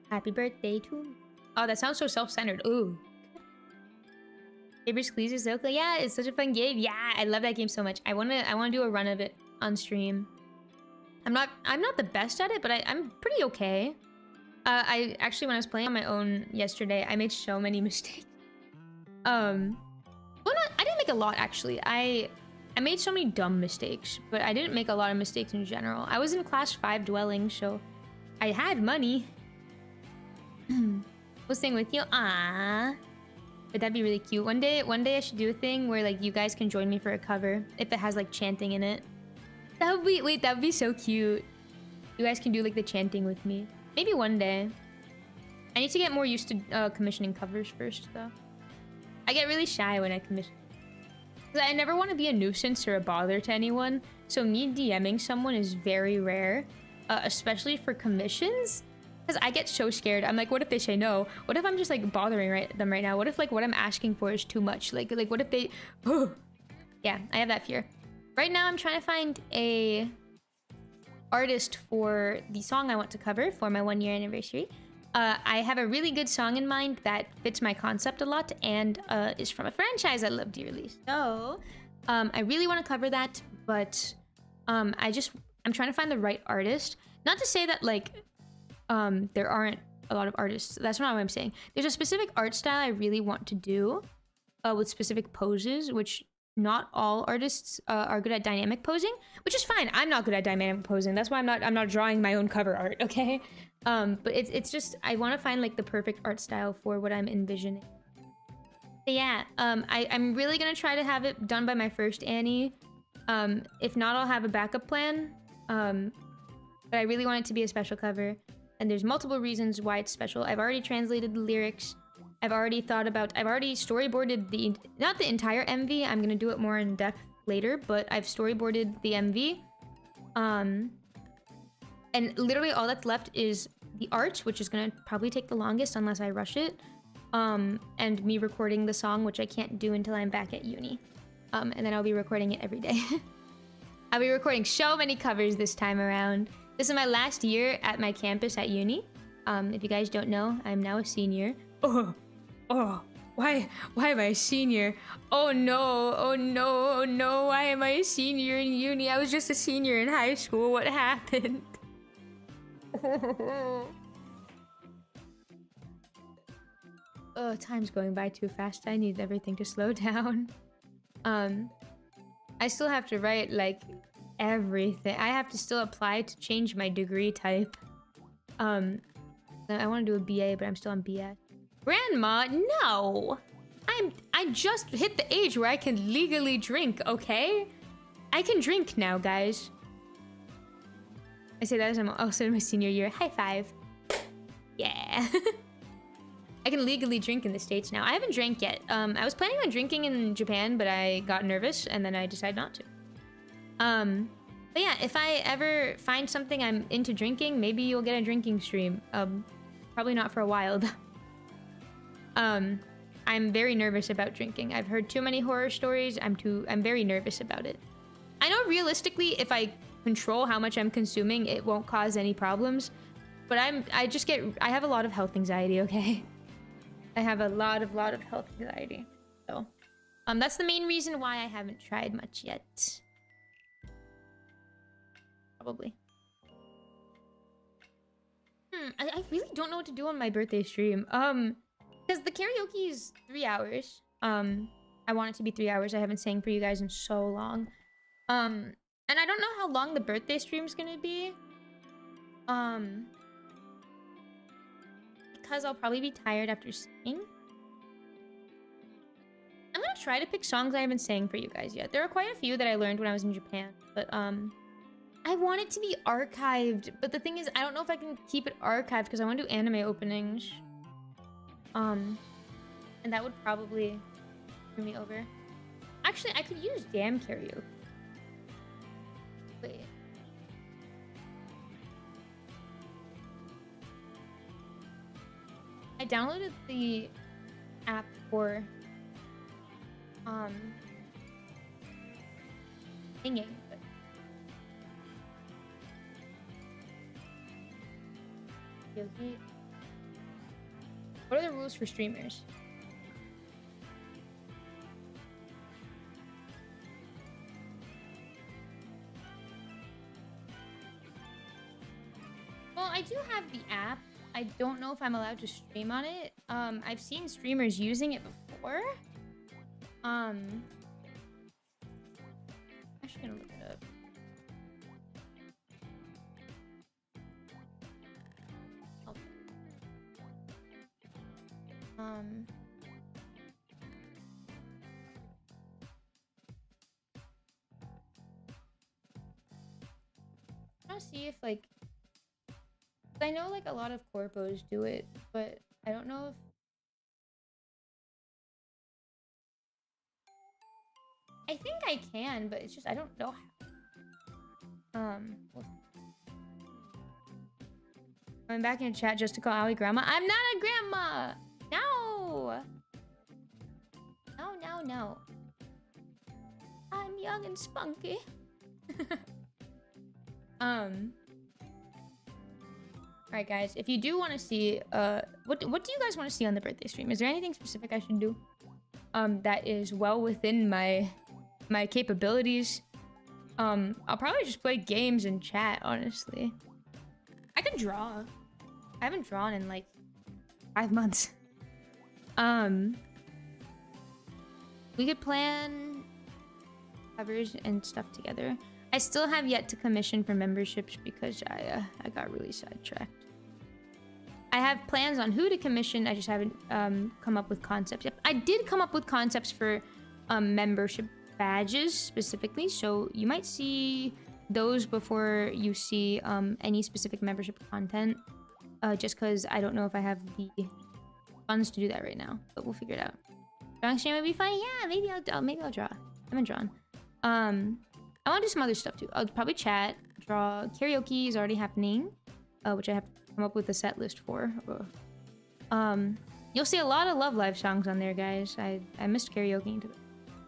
Happy birthday to me. Oh, that sounds so self-centered. Ooh. Papers, Please is so cool. Yeah, it's such a fun game. Yeah, I love that game so much. I wanna do a run of it on stream. I'm not the best at it, but I'm pretty okay. I actually, when I was playing on my own yesterday, I made so many mistakes. I didn't make a lot actually. I made so many dumb mistakes, but I didn't make a lot of mistakes in general. I was in class 5 dwelling, so I had money. We'll sing with you. Ah, but that'd be really cute. One day I should do a thing where like you guys can join me for a cover if it has like chanting in it. That would be so cute. You guys can do like the chanting with me. Maybe one day. I need to get more used to commissioning covers first though. I get really shy when I commission. I never want to be a nuisance or a bother to anyone, so me DMing someone is very rare, especially for commissions, because I get so scared. I'm like, what if they say no? What if I'm just like bothering them right now? What if like what I'm asking for is too much? Like what if they... Yeah, I have that fear. Right now I'm trying to find a artist for the song I want to cover for my 1-year anniversary. I have a really good song in mind that fits my concept a lot and is from a franchise I love dearly. So I really want to cover that, but I'm trying to find the right artist. Not to say that like there aren't a lot of artists. That's not what I'm saying. There's a specific art style I really want to do with specific poses, which not all artists are good at dynamic posing, which is fine. I'm not good at dynamic posing. That's why I'm not drawing my own cover art, okay? But it's just, I want to find like the perfect art style for what I'm envisioning. But yeah, I'm really gonna try to have it done by my first Annie. If not, I'll have a backup plan. But I really want it to be a special cover, and there's multiple reasons why it's special. I've already translated the lyrics. I've already storyboarded not the entire MV. I'm gonna do it more in depth later, but I've storyboarded the MV. And literally all that's left is the art, which is gonna probably take the longest unless I rush it. And me recording the song, which I can't do until I'm back at uni. And then I'll be recording it every day. I'll be recording so many covers this time around. This is my last year at my campus at uni. If you guys don't know, I'm now a senior. Why am I a senior? Oh no, oh no, oh no, why am I a senior in uni? I was just a senior in high school. What happened? Oh, time's going by too fast. I need everything to slow down. I still have to write like everything. I have to still apply to change my degree type. I want to do a BA, but I'm still on BS. Grandma, no! I just hit the age where I can legally drink, okay? I can drink now, guys. I say that as I'm also in my senior year. High five. Yeah. I can legally drink in the States now. I haven't drank yet. I was planning on drinking in Japan, but I got nervous and then I decided not to. But yeah, if I ever find something I'm into drinking, maybe you'll get a drinking stream. Probably not for a while though. I'm very nervous about drinking. I've heard too many horror stories. I'm very nervous about it. I know realistically, if I control how much I'm consuming, it won't cause any problems. But I have a lot of health anxiety, okay? I have a lot of health anxiety. So, that's the main reason why I haven't tried much yet. Probably. I really don't know what to do on my birthday stream. Because the karaoke is 3 hours. I want it to be 3 hours. I haven't sang for you guys in so long. And I don't know how long the birthday stream's gonna be. Because I'll probably be tired after singing. I'm gonna try to pick songs I haven't sang for you guys yet. There are quite a few that I learned when I was in Japan, but I want it to be archived. But the thing is, I don't know if I can keep it archived because I want to do anime openings. And that would probably screw me over. Actually, I could use damn karaoke. Wait. I downloaded the app for singing, but karaoke. What are the rules for streamers? Well, I do have the app. I don't know if I'm allowed to stream on it. I've seen streamers using it before. I'm actually gonna look it up. I want to see if like I know like a lot of corpos do it, but I don't know if I think I can, but it's just I don't know how. I'm back in chat just to call Allie grandma. I'm not a grandma. No. No. I'm young and spunky. Alright guys, if you do want to see what do you guys want to see on the birthday stream? Is there anything specific I should do that is well within my capabilities? I'll probably just play games and chat, honestly. I can draw. I haven't drawn in like 5 months. We could plan covers and stuff together. I still have yet to commission for memberships because I got really sidetracked. I have plans on who to commission. I just haven't come up with concepts yet. I did come up with concepts for membership badges specifically, so you might see those before you see any specific membership content. Just because I don't know if I have the funds to do that right now, but we'll figure it out. Drawing stream would be fun. Yeah, maybe I'll draw. I haven't drawn. I want to do some other stuff too. I'll probably chat, draw. Karaoke is already happening, which I have to come up with a set list for. You'll see a lot of Love Live songs on there, guys. I missed karaokeing to them.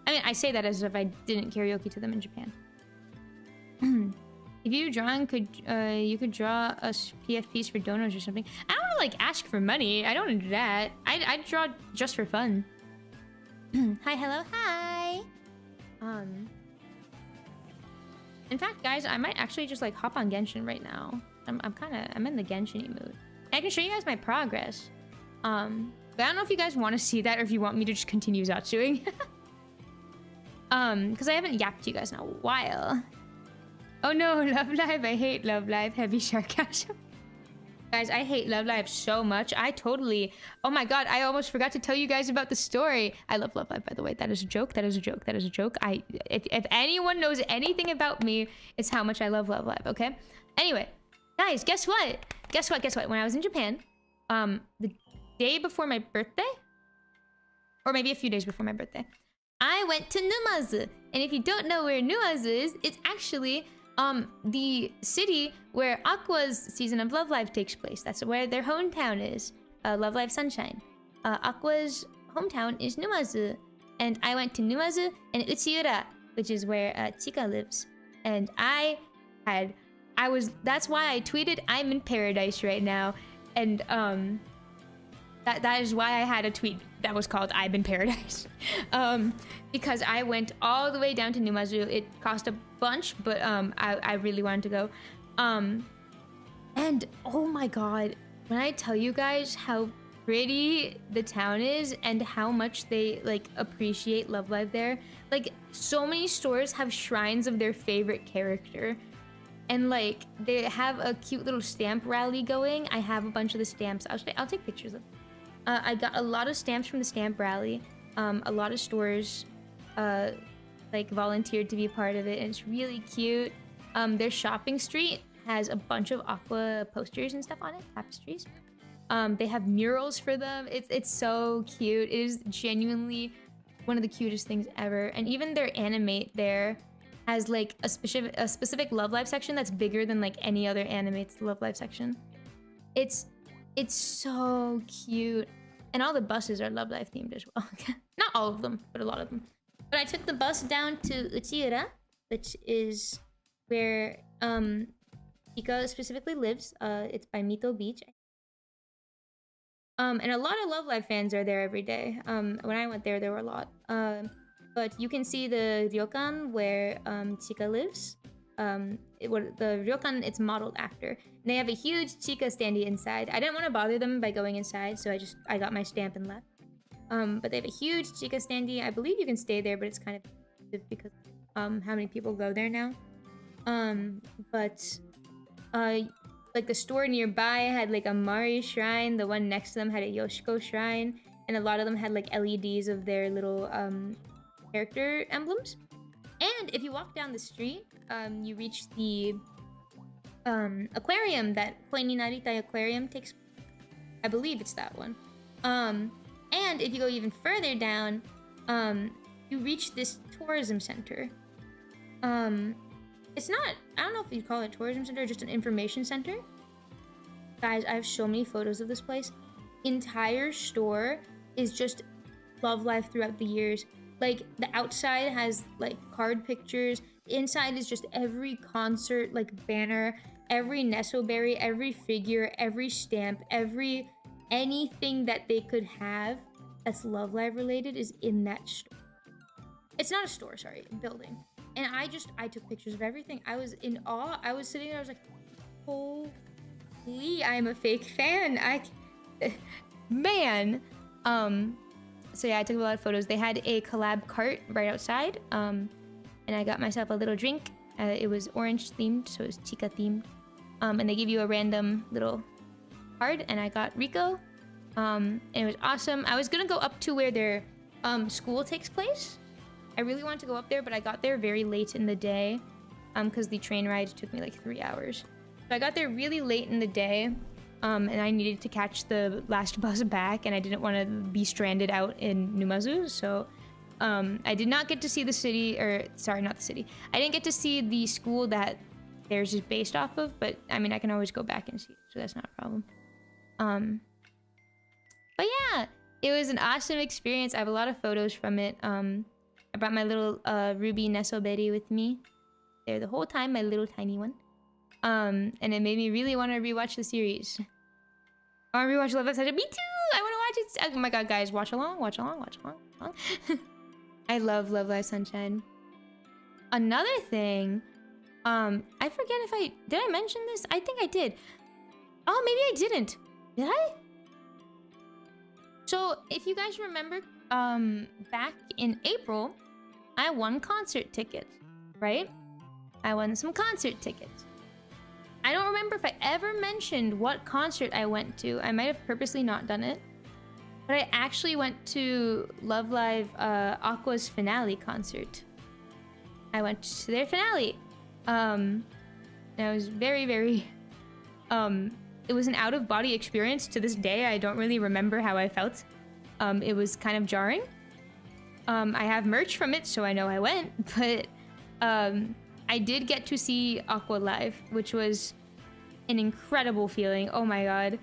I mean, I say that as if I didn't karaoke to them in Japan. If you drawing, you could draw us PFPs for donors or something. I don't want to like ask for money. I don't want to do that. I draw just for fun. Hi, hello, hi. In fact, guys, I might actually just like hop on Genshin right now. I'm in the Genshin mood. I can show you guys my progress. But I don't know if you guys want to see that or if you want me to just continue Zatsuing. Because I haven't yapped to you guys in a while. Oh no, Love Live. I hate Love Live. Heavy sarcasm. Guys, I hate Love Live so much. Oh my god, I almost forgot to tell you guys about the story. I love Love Live, by the way. That is a joke. That is a joke. That is a joke. If anyone knows anything about me, it's how much I love Love Live, okay? Anyway, guys, guess what? Guess what? When I was in Japan, the day before my birthday, or maybe a few days before my birthday, I went to Numazu. And if you don't know where Numazu is, it's actually the city where Aqua's season of Love Live takes place. That's where their hometown is. Love Live Sunshine. Aqua's hometown is Numazu. And I went to Numazu and Uchiura, which is where Chika lives. And that's why I tweeted, I'm in paradise right now. And that is why I had a tweet that was called I'm in paradise. Because I went all the way down to Numazu. It cost a bunch, but I really wanted to go. And oh my god, when I tell you guys how pretty the town is and how much they like appreciate Love Live there, like so many stores have shrines of their favorite character. And like they have a cute little stamp rally going. I have a bunch of the stamps. I'll take pictures of them. I got a lot of stamps from the stamp rally. A lot of stores like volunteered to be part of it, and it's really cute. Their shopping street has a bunch of Aqua posters and stuff on it, tapestries. They have murals for them. It's so cute. It is genuinely one of the cutest things ever. And even their animate there has like a specific Love Live section that's bigger than like any other animate's Love Live section. It's so cute. And all the buses are Love Live themed as well. Not all of them, but a lot of them. But I took the bus down to Uchiura, which is where Chika specifically lives. It's by Mito Beach. And a lot of Love Live fans are there every day. When I went there were a lot. But you can see the ryokan where Chika lives. The ryokan it's modeled after. And they have a huge Chika standee inside. I didn't want to bother them by going inside, so I got my stamp and left. But they have a huge Chika standee. I believe you can stay there, but it's kind of expensive because how many people go there now. Like the store nearby had like a Mari shrine. The one next to them had a Yoshiko shrine, and a lot of them had like LEDs of their little character emblems. And if you walk down the street, you reach the aquarium that Koini Narita Aquarium takes. I believe it's that one. And if you go even further down, you reach this tourism center. It's not, I don't know if you'd call it a tourism center or just an information center. Guys, I have so many photos of this place. Entire store is just Love Live throughout the years. Like, the outside has, like, card pictures. The inside is just every concert, like, banner, every Nesoberry, every figure, every stamp, anything that they could have that's Love Live related is in that store. It's not a store, sorry, a building. And I took pictures of everything. I was in awe. I was sitting there, I was like, holy, I'm a fake fan. Man. So yeah, I took a lot of photos. They had a collab cart right outside. And I got myself a little drink. It was orange themed, so it was Chika themed. And they give you a random little card, and I got Rico. And it was awesome. I was gonna go up to where their school takes place. I really wanted to go up there, but I got there very late in the day because the train ride took me like 3 hours. So I got there really late in the day, and I needed to catch the last bus back, and I didn't want to be stranded out in Numazu, so I did not get to see the city, or sorry, not the city. I didn't get to see the school that theirs is based off of, but I mean, I can always go back and see it, so that's not a problem. But yeah, it was an awesome experience. I have a lot of photos from it. I brought my little ruby Nesoberry with me there the whole time, my little tiny one. And it made me really want to rewatch the series. I want to rewatch Love Live Sunshine. Me too! I want to watch it. Oh my god, guys, watch along, watch along, watch along. I love Love Live Sunshine. Another thing, I forget if did I mention this? I think I did. Oh, maybe I didn't. Did I? So, if you guys remember, back in April, I won concert tickets, right? I won some concert tickets. I don't remember if I ever mentioned what concert I went to. I might have purposely not done it. But I actually went to Love Live Aqua's finale concert. I went to their finale. And I was very, very... it was an out-of-body experience. To this day, I don't really remember how I felt. It was kind of jarring. I have merch from it, so I know I went. But I did get to see Aqua live, which was an incredible feeling. Oh my god.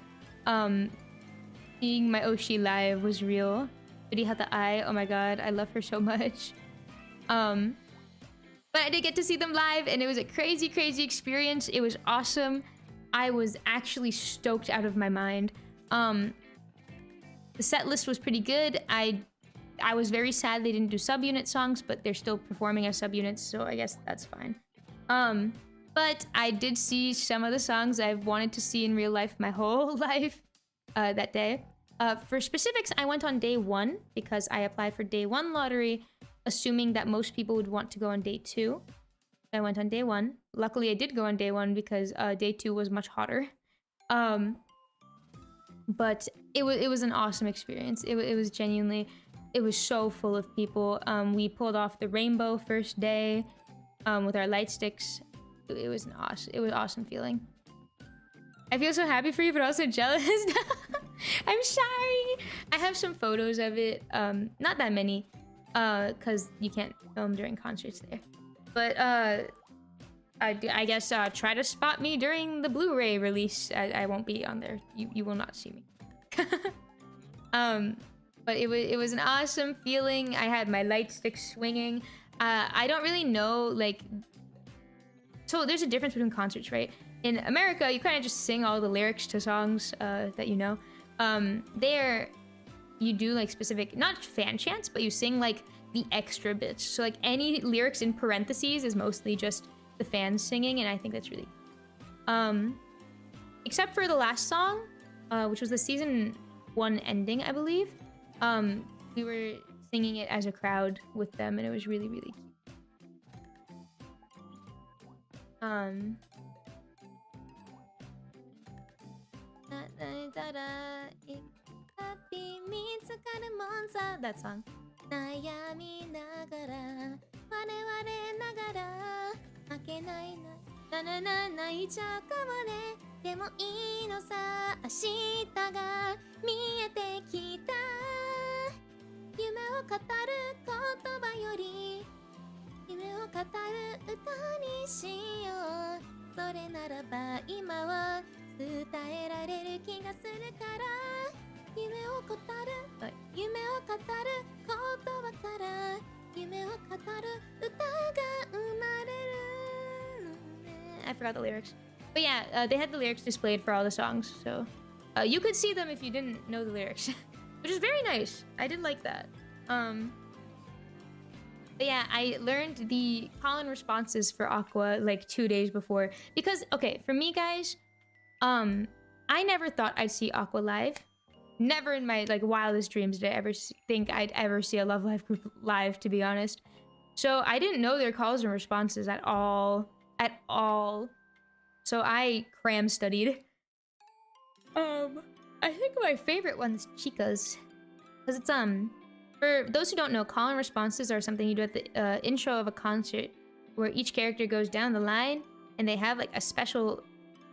Seeing my Oshi live was real. Urihata Ai, oh my god, I love her so much. But I did get to see them live, and it was a crazy, crazy experience. It was awesome. I was actually stoked out of my mind. The set list was pretty good. I was very sad they didn't do subunit songs, but they're still performing as subunits, so I guess that's fine. But I did see some of the songs I've wanted to see in real life my whole life that day. For specifics, I went on day 1 because I applied for day 1 lottery, assuming that most people would want to go on day 2. I went on day 1. Luckily, I did go on day 1 because day 2 was much hotter. But it was an awesome experience. It was genuinely... It was so full of people. We pulled off the rainbow first day with our light sticks. It was an awesome feeling. I feel so happy for you, but also jealous. I'm sorry. I have some photos of it. Not that many, because you can't film during concerts there. But I guess try to spot me during the Blu-ray release. I won't be on there. You will not see me. But it was an awesome feeling. I had my light stick swinging. I don't really know, like... So there's a difference between concerts, right? In America, you kind of just sing all the lyrics to songs that you know. There, you do like specific, not fan chants, but you sing like the extra bits. So like any lyrics in parentheses is mostly just the fans singing, and I think that's really... Except for the last song, which was the season 1 ending, I believe. We were singing it as a crowd with them, and it was really, really cute. That song. I forgot the lyrics. But yeah, they had the lyrics displayed for all the songs, so you could see them if you didn't know the lyrics, which is very nice. I did like that. But yeah, I learned the call-in responses for Aqua like 2 days before because, okay, for me guys, I never thought I'd see Aqua live. Never in my like wildest dreams did I ever think I'd ever see a Love Live group live, to be honest. So I didn't know their calls and responses at all. So I cram studied. I think my favorite one's Chicas, because it's for those who don't know, call and responses are something you do at the intro of a concert, where each character goes down the line and they have like a special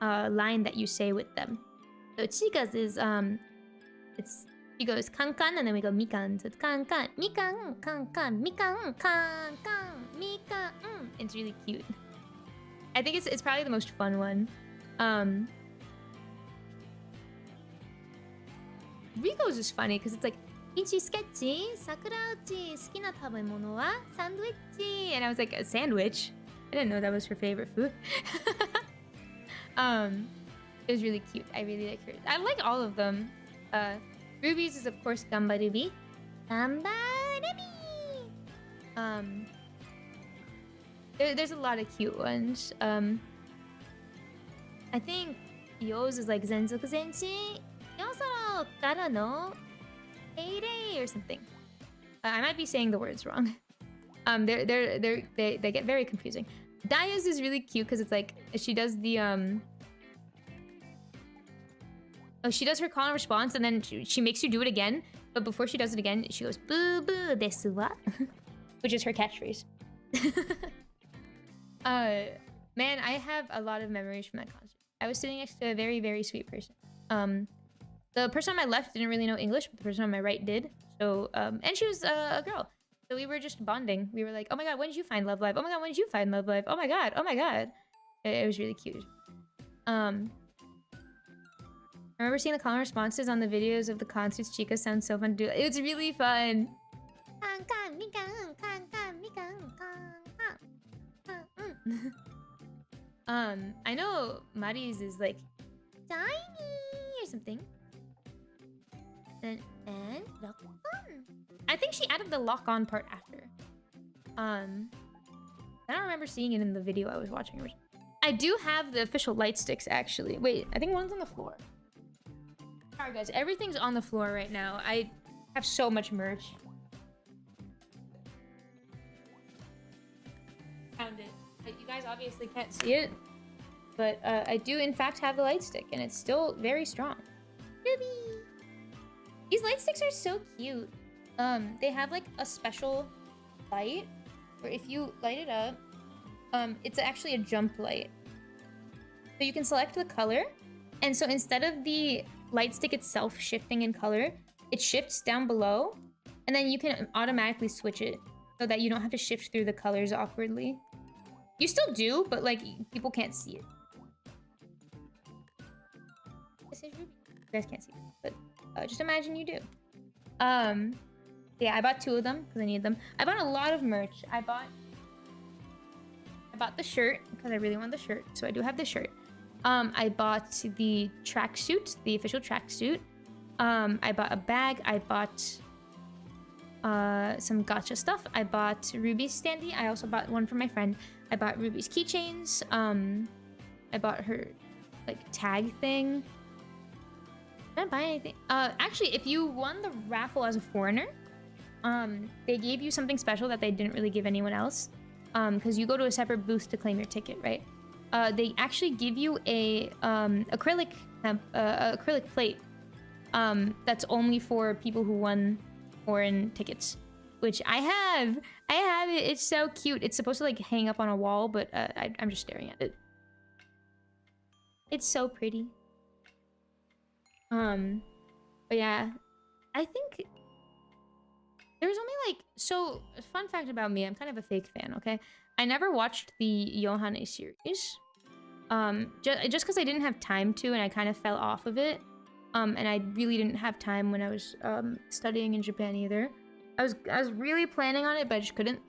line that you say with them. So Chicas is she goes kan and then we go mikan. So it's kan mikan mikan kan mikan. It's really cute. I think it's probably the most fun one. Rico's is funny because it's like Ichi sketchy, sakura uchi, sukina tabemono wa sandwich. And I was like, a sandwich? I didn't know that was her favorite food. It was really cute. I really like her. I like all of them. Ruby's is of course Gamba Ruby. Gamba Ruby. There's a lot of cute ones. I think Yo's is like Zenzoku Zenshi Yosoro Kara no Eirei or something. I might be saying the words wrong. They get very confusing. Daya's is really cute because it's like she does the oh, she does her call and response and then she makes you do it again, but before she does it again, she goes boo boo desu wa, which is her catchphrase. Man, I have a lot of memories from that concert. I was sitting next to a very, very sweet person. The person on my left didn't really know English, but the person on my right did. So, and she was a girl. So we were just bonding. We were like, oh my god, when did you find Love Live? Oh my god, when did you find Love Live? Oh my god, oh my god. It was really cute. I remember seeing the common responses on the videos of the concerts. Chica sounds so fun to do. It's really fun. I know Mari's is like shiny or something. And lock on. I think she added the lock on part after. I don't remember seeing it in the video I was watching. I do have the official light sticks actually. Wait, I think one's on the floor. Alright guys, everything's on the floor right now. I have so much merch. Found it. But you guys obviously can't see it. But I do in fact have the light stick and it's still very strong. Ruby! These light sticks are so cute. They have like a special light where if you light it up, it's actually a jump light. So you can select the color. And so instead of the light stick itself shifting in color, it shifts down below. And then you can automatically switch it so that you don't have to shift through the colors awkwardly. You still do, but like people can't see it. This is Ruby. You guys can't see it, but just imagine you do. Yeah, I bought 2 of them because I need them. I bought a lot of merch. I bought the shirt because I really want the shirt, so I do have the shirt. I bought the tracksuit, the official tracksuit. I bought a bag. I bought some gacha stuff. I bought Ruby's standee. I also bought one for my friend. I bought Ruby's keychains. I bought her like tag thing. I didn't buy anything. Actually, if you won the raffle as a foreigner, they gave you something special that they didn't really give anyone else. Because you go to a separate booth to claim your ticket, right? They actually give you a acrylic plate that's only for people who won foreign tickets, which I have. I have it. It's so cute. It's supposed to like hang up on a wall, but I'm just staring at it. It's so pretty. But yeah, I think there was only like, so fun fact about me, I'm kind of a fake fan, okay? I never watched the Yohane series. Just because I didn't have time to and I kind of fell off of it. And I really didn't have time when I was studying in Japan either. I was really planning on it, but I just couldn't.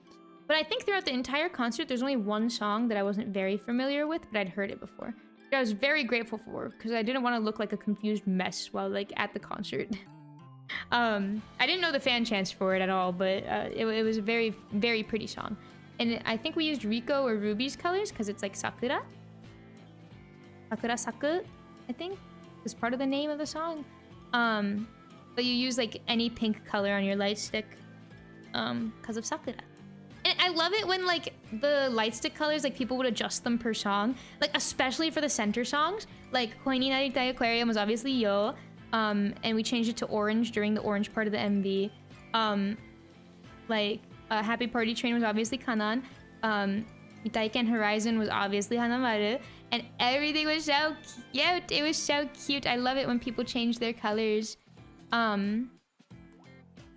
But I think throughout the entire concert, there's only one song that I wasn't very familiar with, but I'd heard it before. I was very grateful for because I didn't want to look like a confused mess while like at the concert. I didn't know the fan chants for it at all, but it was a very, very pretty song. And I think we used Rico or Ruby's colors because it's like Sakura. Sakura Saku, I think, is part of the name of the song. But you use like any pink color on your light stick because of Sakura. And I love it when like the light stick colors, like people would adjust them per song, like especially for the center songs. Like Koi ni Narita Aquarium was obviously Yo, and we changed it to orange during the orange part of the MV. Happy Party Train was obviously Kanan. Mitaiken Horizon was obviously Hanamaru, and everything was so cute. It was so cute. I love it when people change their colors.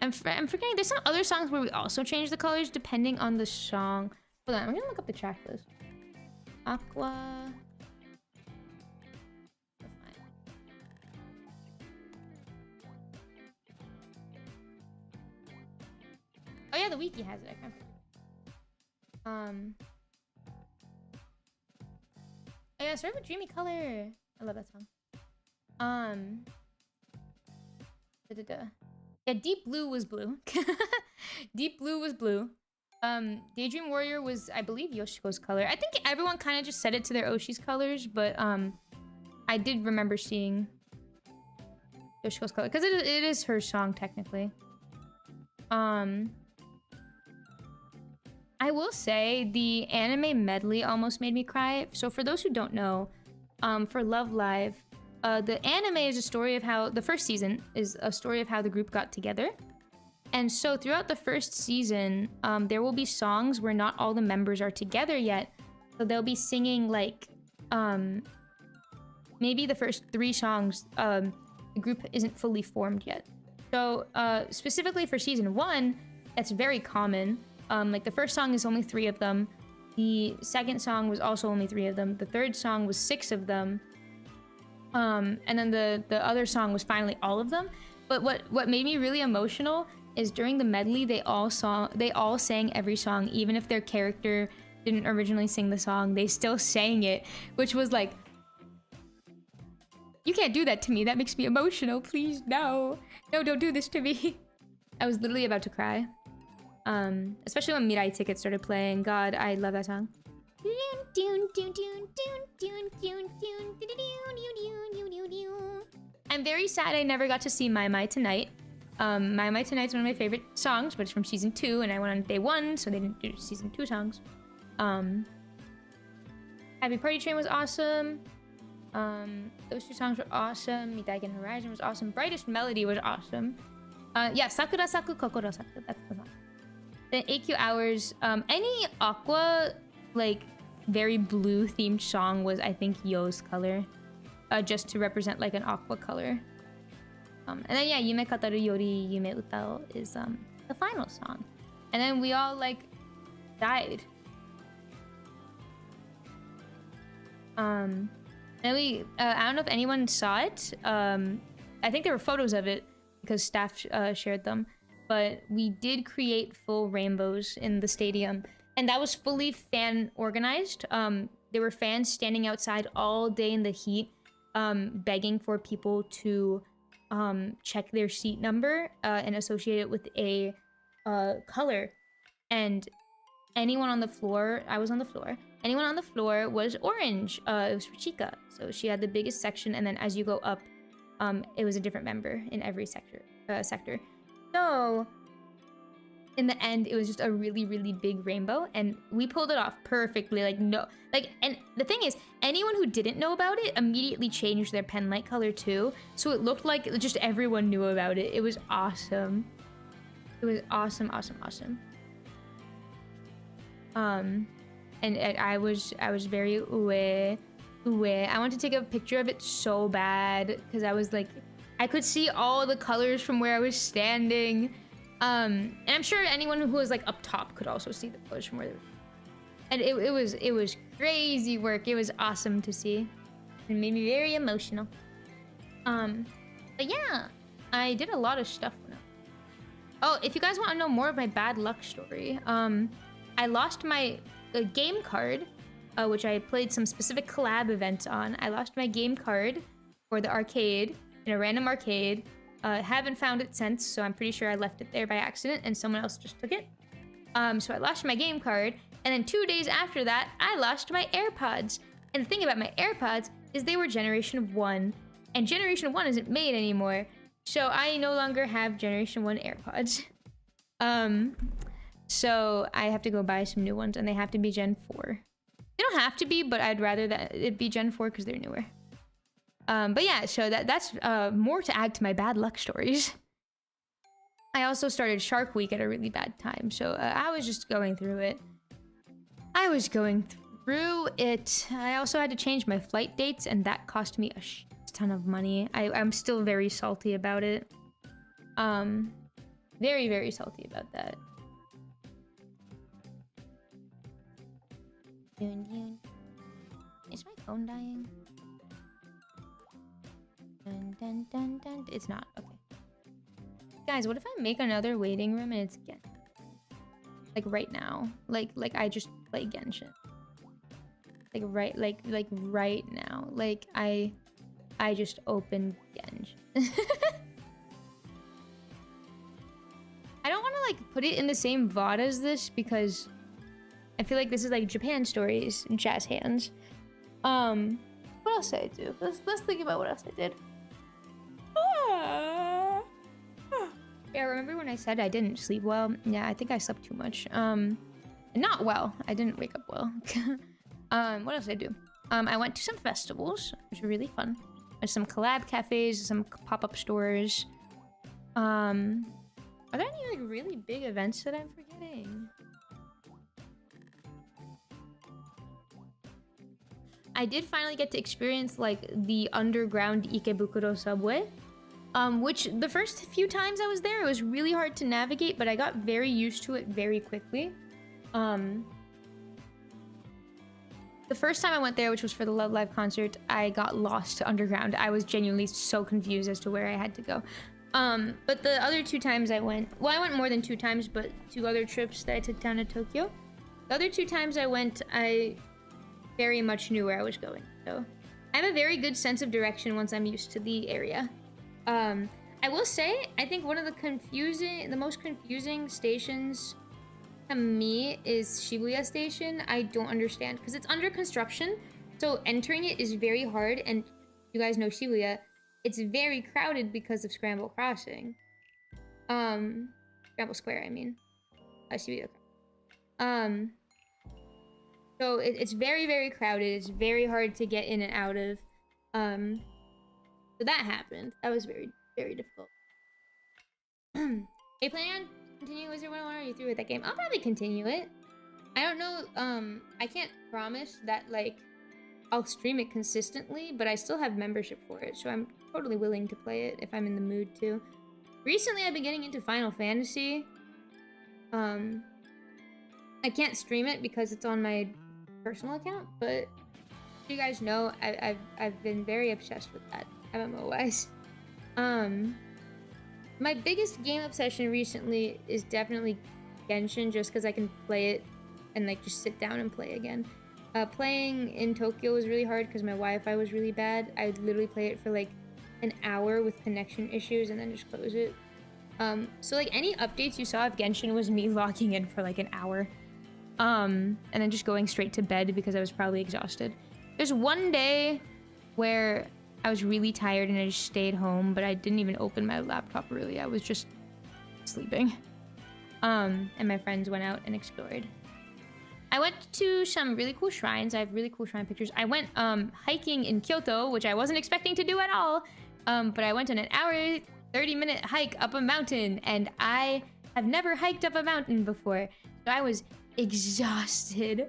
I'm forgetting. There's some other songs where we also change the colors depending on the song. Hold on, I'm gonna look up the track list. Aqua. Oh yeah, the wiki has it. I can't Oh yeah, start with Dreamy Color. I love that song. Yeah, Deep Blue was blue. Deep Blue was blue. Daydream Warrior was, I believe, Yoshiko's color. I think everyone kind of just set it to their Oshi's colors, but I did remember seeing Yoshiko's color because it is her song technically. I will say the anime medley almost made me cry. So for those who don't know, for Love Live, the anime is a story of how the first season is a story of how the group got together. And so throughout the first season, there will be songs where not all the members are together yet. So they'll be singing like maybe the first 3 songs, the group isn't fully formed yet. So specifically for season 1, that's very common. Like the first song is only 3 of them. The second song was also only 3 of them. The third song was 6 of them. And then the other song was finally all of them. But what made me really emotional is during the medley, they all sang every song, even if their character didn't originally sing the song, they still sang it, which was like, you can't do that to me. That makes me emotional. Please, no. No, don't do this to me. I was literally about to cry. Especially when Mirai Ticket started playing. God, I love that song. I'm very sad I never got to see My My Tonight. My My Tonight's one of my favorite songs, but it's from season 2, and I went on day 1, so they didn't do season 2 songs. Happy Party Train was awesome. Those 2 songs were awesome. Midaigen Horizon was awesome. Brightest Melody was awesome. Yeah, Sakura Saku Kokoro Saku. That's the song. Then AQ Hours. Any aqua, like, very blue themed song was, I think, Yo's color. Just to represent, like, an aqua color. And then, yeah, Yume Kataru Yori Yume Utao is, the final song. And then we all, like, died. Then we, I don't know if anyone saw it. I think there were photos of it because staff shared them. But we did create full rainbows in the stadium. And that was fully fan organized. There were fans standing outside all day in the heat, begging for people to check their seat number and associate it with a color. And anyone on the floor, I was on the floor, anyone on the floor was orange. It was for Chika. So she had the biggest section, and then as you go up, it was a different member in every sector. So in the end, it was just a really, really big rainbow, and we pulled it off perfectly. Like, no, like, and the thing is, anyone who didn't know about it immediately changed their pen light color too, so it looked like just everyone knew about it. It was awesome. It was awesome, awesome, awesome. And I was very uwe. I wanted to take a picture of it so bad because I was like, I could see all the colors from where I was standing. And I'm sure anyone who was like up top could also see the colors from where they were. And it was crazy work. It was awesome to see. It made me very emotional. But yeah, I did a lot of stuff. Oh, if you guys want to know more of my bad luck story, I lost my game card, which I played some specific collab events on. I lost my game card for the arcade, in a random arcade. Haven't found it since, so I'm pretty sure I left it there by accident and someone else just took it. So I lost my game card, and then 2 days after that, I lost my AirPods. And the thing about my AirPods is they were Generation 1, and Generation 1 isn't made anymore, so I no longer have Generation 1 AirPods. So I have to go buy some new ones, and they have to be Gen 4. They don't have to be, but I'd rather that it be Gen 4 because they're newer. But yeah, so that's more to add to my bad luck stories. I also started Shark Week at a really bad time, so I was just going through it. I also had to change my flight dates, and that cost me a ton of money. I'm still very salty about it. Very, very salty about that. Is my phone dying? Dun, dun, dun, dun. It's not. Okay. Guys, what if I make another waiting room and it's Genshin? Like right now. Like I just play Genshin. Like right now. Like I just opened Genj. I don't want to like put it in the same VOD as this because I feel like this is like Japan stories and jazz hands. What else did I do? Let's think about what else I did. Yeah, remember when I said I didn't sleep well? Yeah, I think I slept too much. Not well. I didn't wake up well. What else did I do? I went to some festivals, which were really fun. There's some collab cafes, some pop-up stores. Are there any like really big events that I'm forgetting? I did finally get to experience like the underground Ikebukuro subway, which the first few times I was there, it was really hard to navigate, but I got very used to it very quickly. The first time I went there, which was for the Love Live concert, I got lost to underground. I was genuinely so confused as to where I had to go. But the other 2 times I went, well, I went more than 2 times, but 2 other trips that I took down to Tokyo. The other 2 times I went, I very much knew where I was going. So I have a very good sense of direction once I'm used to the area. I will say, I think one of the most confusing stations to me is Shibuya Station. I don't understand because it's under construction. So entering it is very hard. And you guys know Shibuya, it's very crowded because of Scramble Crossing. Scramble Square, I mean. Shibuya. So it's very, very crowded. It's very hard to get in and out of. So that happened. That was very, very difficult. Are you planning on continuing Wizard 101 or are you through with that game? I'll probably continue it. I don't know, I can't promise that, like, I'll stream it consistently, but I still have membership for it, so I'm totally willing to play it if I'm in the mood to. Recently, I've been getting into Final Fantasy. I can't stream it because it's on my personal account, but you guys know I've been very obsessed with that, MMO-wise. My biggest game obsession recently is definitely Genshin, just because I can play it and like just sit down and play again. Playing in Tokyo was really hard because my Wi-Fi was really bad. I would literally play it for like an hour with connection issues and then just close it. So like any updates you saw of Genshin was me logging in for like an hour. And then just going straight to bed because I was probably exhausted. There's one day where I was really tired and I just stayed home, but I didn't even open my laptop really. I was just sleeping. And my friends went out and explored. I went to some really cool shrines. I have really cool shrine pictures. I went hiking in Kyoto, which I wasn't expecting to do at all. But I went on an hour, 30-minute hike up a mountain, and I have never hiked up a mountain before. So I was exhausted.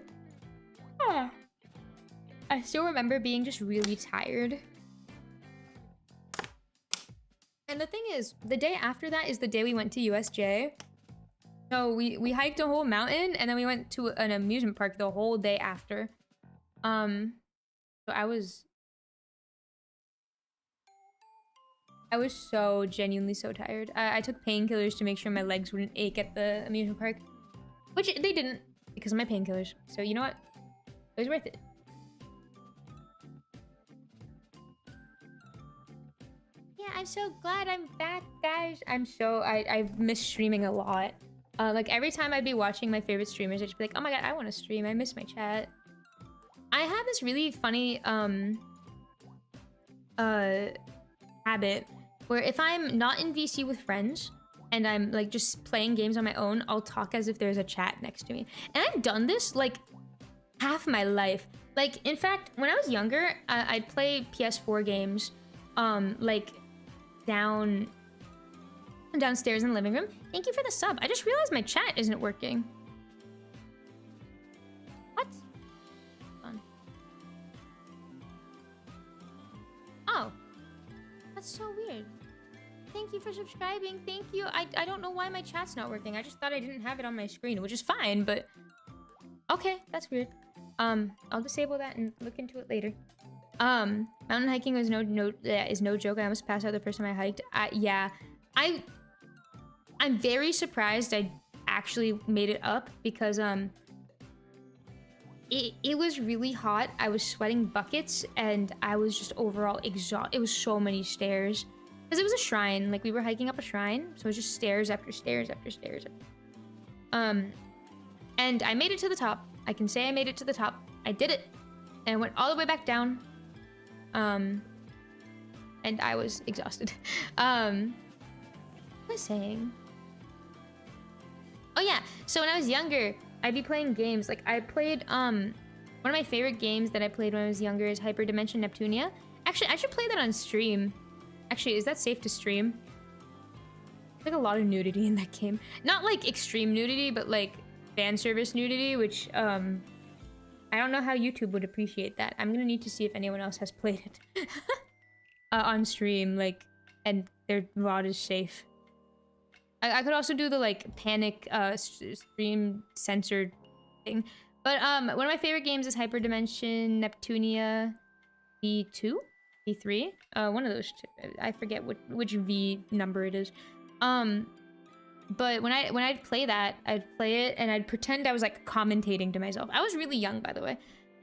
I still remember being just really tired. And the thing is, the day after that is the day we went to USJ. So we hiked a whole mountain and then we went to an amusement park the whole day after. So I was so genuinely so tired. I took painkillers to make sure my legs wouldn't ache at the amusement park, which they didn't because of my painkillers. So you know what? It was worth it. Yeah, I'm so glad I'm back, guys. I've missed streaming a lot. Like every time I'd be watching my favorite streamers, I'd just be like, oh my god, I want to stream. I miss my chat. I have this really funny habit where if I'm not in VC with friends and I'm like just playing games on my own, I'll talk as if there's a chat next to me. And I've done this like half my life. Like in fact, when I was younger, I'd play PS4 games like downstairs in the living room. Thank you for the sub. I just realized my chat isn't working. What? Oh, that's so weird. Thank you for subscribing. Thank you. I don't know why my chat's not working. I just thought I didn't have it on my screen, which is fine, but okay, that's weird. I'll disable that and look into it later. Mountain hiking is no joke. I almost passed out the first time I hiked. Yeah, I'm very surprised I actually made it up because it was really hot. I was sweating buckets, and I was just overall exhausted. It was so many stairs. Because it was a shrine. Like, we were hiking up a shrine, so it was just stairs after stairs after stairs. And I made it to the top. I can say I made it to the top. I did it. And I went all the way back down. And I was exhausted. What was I saying? Oh yeah, so when I was younger, I'd be playing games. Like, I played, one of my favorite games that I played when I was younger is Hyperdimension Neptunia. Actually, I should play that on stream. Actually, is that safe to stream? There's like a lot of nudity in that game. Not like extreme nudity, but like fan service nudity, which, I don't know how YouTube would appreciate that. I'm gonna need to see if anyone else has played it on stream, like, and their VOD is safe. I could also do the like panic stream censored thing. But one of my favorite games is Hyperdimension Neptunia V2? V3? One of those two. I forget which V number it is. But when I'd play that, I'd play it and I'd pretend I was like commentating to myself. I was really young, by the way.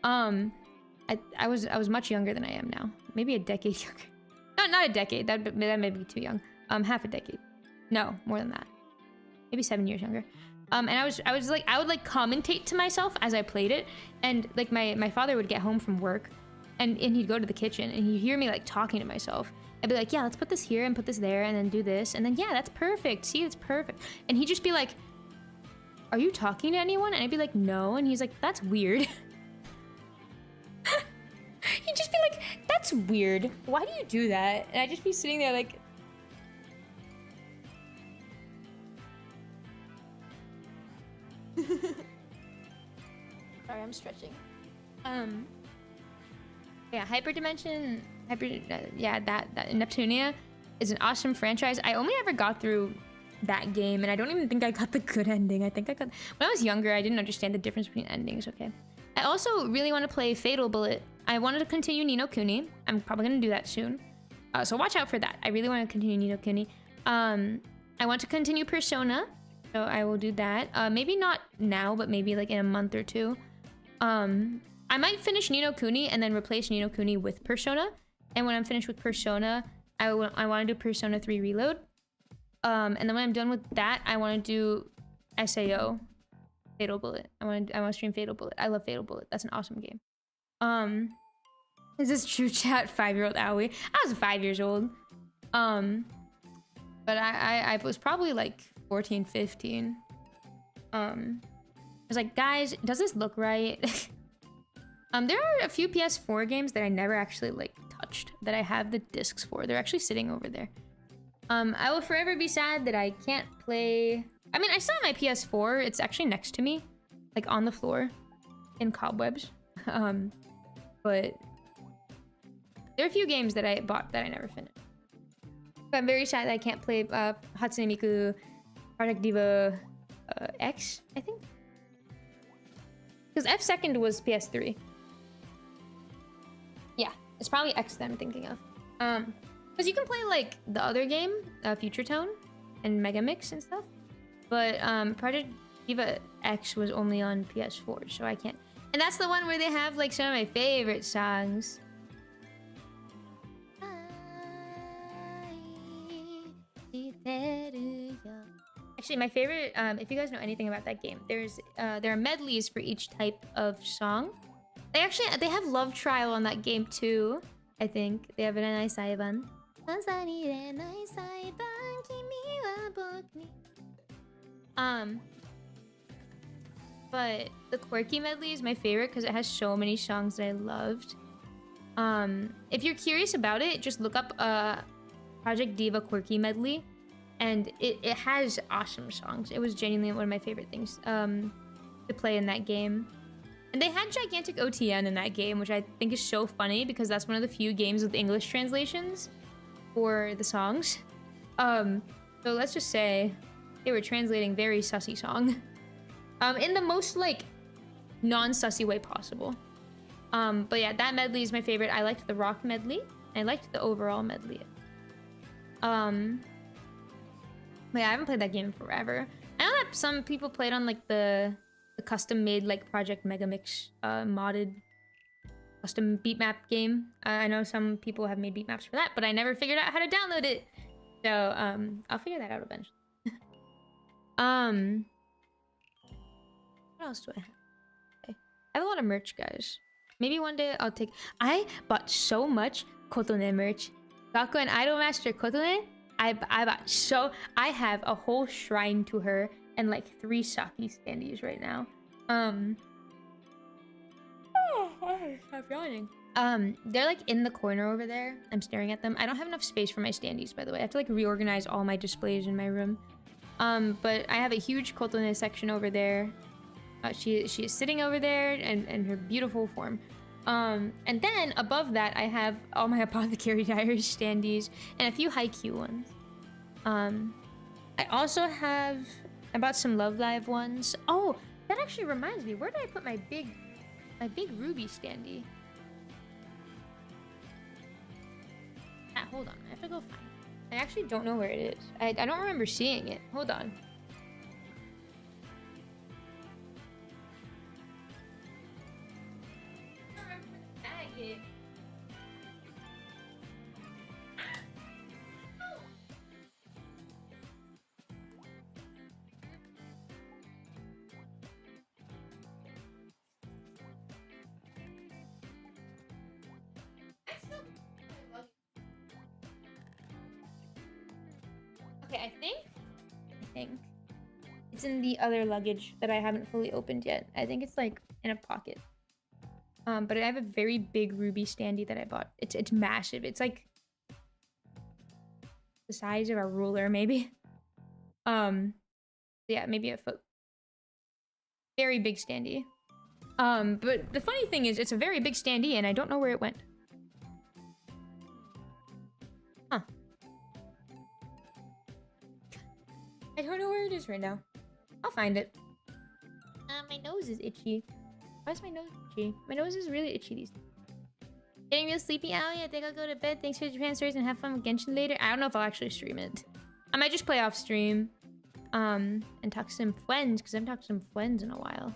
I was much younger than I am now. Maybe a decade younger. Not a decade. That may be too young. Half a decade. No, more than that. Maybe 7 years younger. And I was like, I would like commentate to myself as I played it. And like my father would get home from work and he'd go to the kitchen and he'd hear me like talking to myself. I'd be like, yeah, let's put this here and put this there and then do this. And then, yeah, that's perfect. See, it's perfect. And he'd just be like, are you talking to anyone? And I'd be like, no. And he's like, that's weird. He'd just be like, that's weird. Why do you do that? And I'd just be sitting there like, sorry, I'm stretching. Yeah, Hyperdimension, that Neptunia is an awesome franchise. I only ever got through that game, and I don't even think I got the good ending. I think I got... When I was younger, I didn't understand the difference between endings, okay? I also really want to play Fatal Bullet. I wanted to continue Ni no Kuni. I'm probably going to do that soon. So watch out for that. I really want to continue Ni no Kuni. I want to continue Persona, so I will do that. Maybe not now, but maybe like in a month or two. I might finish Ni no Kuni and then replace Ni no Kuni with Persona. And when I'm finished with Persona, I want to do Persona 3 Reload. And then when I'm done with that, I want to do SAO, Fatal Bullet. I want to stream Fatal Bullet. I love Fatal Bullet. That's an awesome game. Is this true chat? 5-year-old Aoi. I was 5 years old. But I was probably like 14, 15. I was like, guys, does this look right? There are a few PS4 games that I never actually like touched that I have the discs for. They're actually sitting over there. I will forever be sad that I can't play... I mean, I still have my PS4. It's actually next to me, like on the floor in cobwebs. But there are a few games that I bought that I never finished. But I'm very sad that I can't play Hatsune Miku Project Diva X, I think. Because F2 was PS3. Yeah, it's probably X that I'm thinking of. Because you can play like the other game, Future Tone and Mega Mix and stuff. But Project Diva X was only on PS4, so I can't. And that's the one where they have like some of my favorite songs. Actually, my favorite, if you guys know anything about that game, there are medleys for each type of song. They have Love Trial on that game too, I think. They have Renai Saiban. But the Quirky medley is my favorite because it has so many songs that I loved. If you're curious about it, just look up Project Diva Quirky medley. And it has awesome songs. It was genuinely one of my favorite things to play in that game. And they had gigantic OTN in that game, which I think is so funny because that's one of the few games with English translations for the songs. So let's just say they were translating very sussy song in the most like non-sussy way possible. But yeah, that medley is my favorite. I liked the rock medley. I liked the overall medley. But yeah, I haven't played that game in forever. I know that some people played on like the the custom-made like Project Megamix modded custom beat map game. I know some people have made beat maps for that, but I never figured out how to download it. So I'll figure that out eventually. What else do I have? Okay. I have a lot of merch, guys. Maybe one day I'll take... I bought so much Kotone merch. Gaku and Idolmaster Kotone, I bought so... I have a whole shrine to her and like 3 Saki standees right now. Oh, stop yawning. They're like in the corner over there. I'm staring at them. I don't have enough space for my standees, by the way. I have to like reorganize all my displays in my room. But I have a huge Kotone section over there. She is sitting over there and her beautiful form. And then above that, I have all my Apothecary Diaries standees and a few Haikyuu ones. I also have... I bought some Love Live ones. Oh, that actually reminds me. Where did I put my big Ruby standee? Ah, hold on. I have to go find it. I actually don't know where it is. I don't remember seeing it. Hold on. Okay, I think it's in the other luggage that I haven't fully opened yet. I think it's like in a pocket. But I have a very big Ruby standee that I bought. It's massive. It's like the size of a ruler, maybe. Yeah, maybe a foot. Very big standee. But the funny thing is, it's a very big standee, and I don't know where it went. Huh. I don't know where it is right now. I'll find it. My nose is itchy. Why is my nose itchy? My nose is really itchy these days. Getting real sleepy, Allie? I think I'll go to bed. Thanks for the Japan stories and have fun with Genshin later. I don't know if I'll actually stream it. I might just play off stream. And talk to some friends, because I haven't talked to some friends in a while.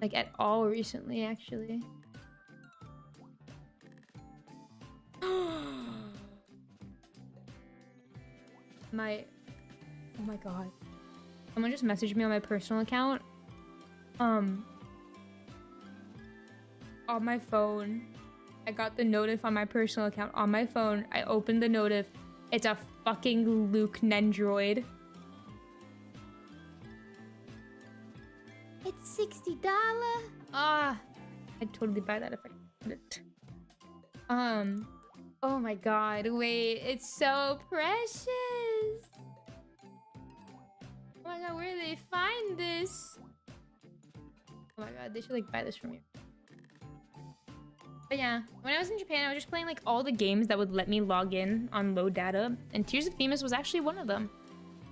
Like at all recently, actually. Oh my god. Someone just messaged me on my personal account. On my phone. I got the notif on my personal account on my phone. I opened the notif. It's a fucking Luke Nendroid. It's $60. Ah, I'd totally buy that if I could. Oh my god, wait, it's so precious. Oh my god, where do they find this? Oh my god, they should like buy this from you. But yeah, when I was in Japan, I was just playing like all the games that would let me log in on low data, and Tears of Themis was actually one of them.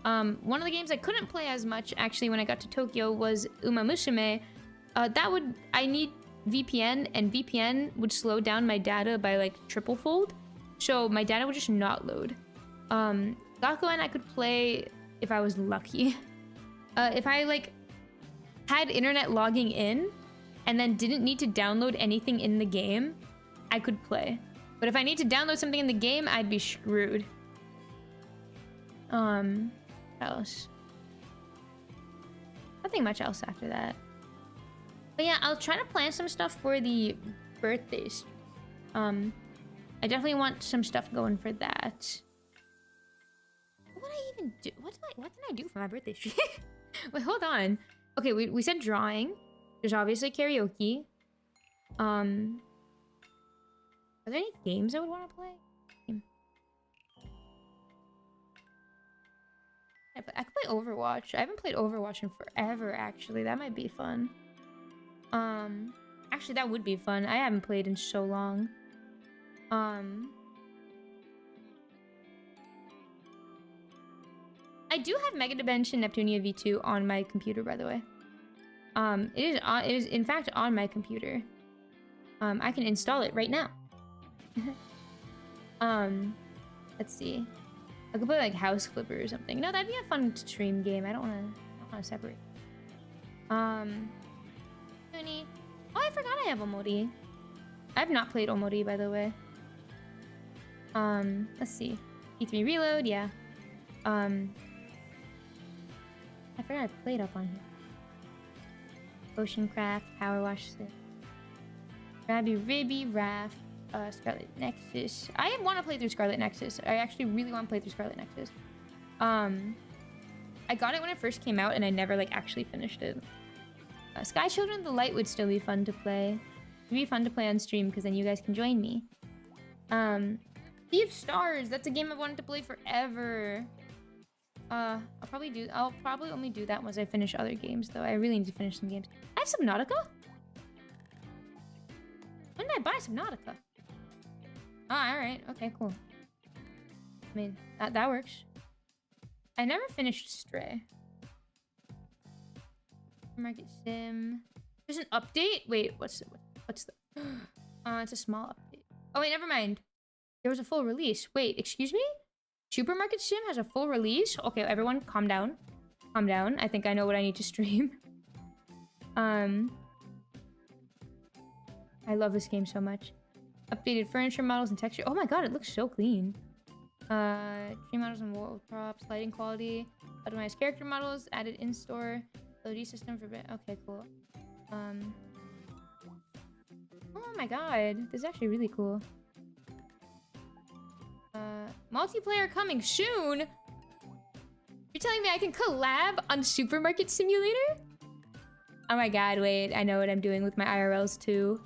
One of the games I couldn't play as much actually when I got to Tokyo was Uma Musume. I need VPN, and VPN would slow down my data by like triple fold, so my data would just not load. Gaku and I could play if I was lucky. If I like had internet logging in and then didn't need to download anything in the game, I could play. But if I need to download something in the game, I'd be screwed. What else? Nothing much else after that. But yeah, I'll try to plan some stuff for the birthdays. I definitely want some stuff going for that. What did I even do? What did I do for my birthday stream? Wait, hold on. Okay, we said drawing. There's obviously karaoke. Are there any games I would want to play? I could play Overwatch. I haven't played Overwatch in forever, actually. That might be fun. Actually, that would be fun. I haven't played in so long. I do have Mega Dimension Neptunia V2 on my computer, by the way. It is in fact on my computer. I can install it right now. Let's see. I could play like House Flipper or something. No, that'd be a fun stream game. I don't wanna want to separate. Uni. Oh, I forgot I have Omori. I've not played Omori, by the way. Let's see. E3 reload, yeah. I forgot I played up on here. Ocean Craft, Power Wash, Rabby Ribby, Raft, Scarlet Nexus. I want to play through Scarlet Nexus. I actually really want to play through Scarlet Nexus. I got it when it first came out and I never like actually finished it. Sky Children of the Light would still be fun to play. It'd be fun to play on stream because then you guys can join me. Sea of Stars, that's a game I've wanted to play forever. I'll probably only do that once I finish other games though. I really need to finish some games. I have Subnautica? When did I buy Subnautica? Ah, alright. Okay, cool. I mean, that works. I never finished Stray. Market Sim. There's an update? Wait, what's the... it's a small update. Oh, wait, never mind. There was a full release. Wait, excuse me? Supermarket Sim has a full release? Okay, everyone, calm down. Calm down. I think I know what I need to stream. I love this game so much. Updated furniture models and texture. Oh my god, it looks so clean. Tree models and wall props, lighting quality, optimized character models, added in-store, LOD system for... Okay, cool. Oh my god, this is actually really cool. Multiplayer coming soon? You're telling me I can collab on Supermarket Simulator? Oh my god, wait, I know what I'm doing with my IRLs too.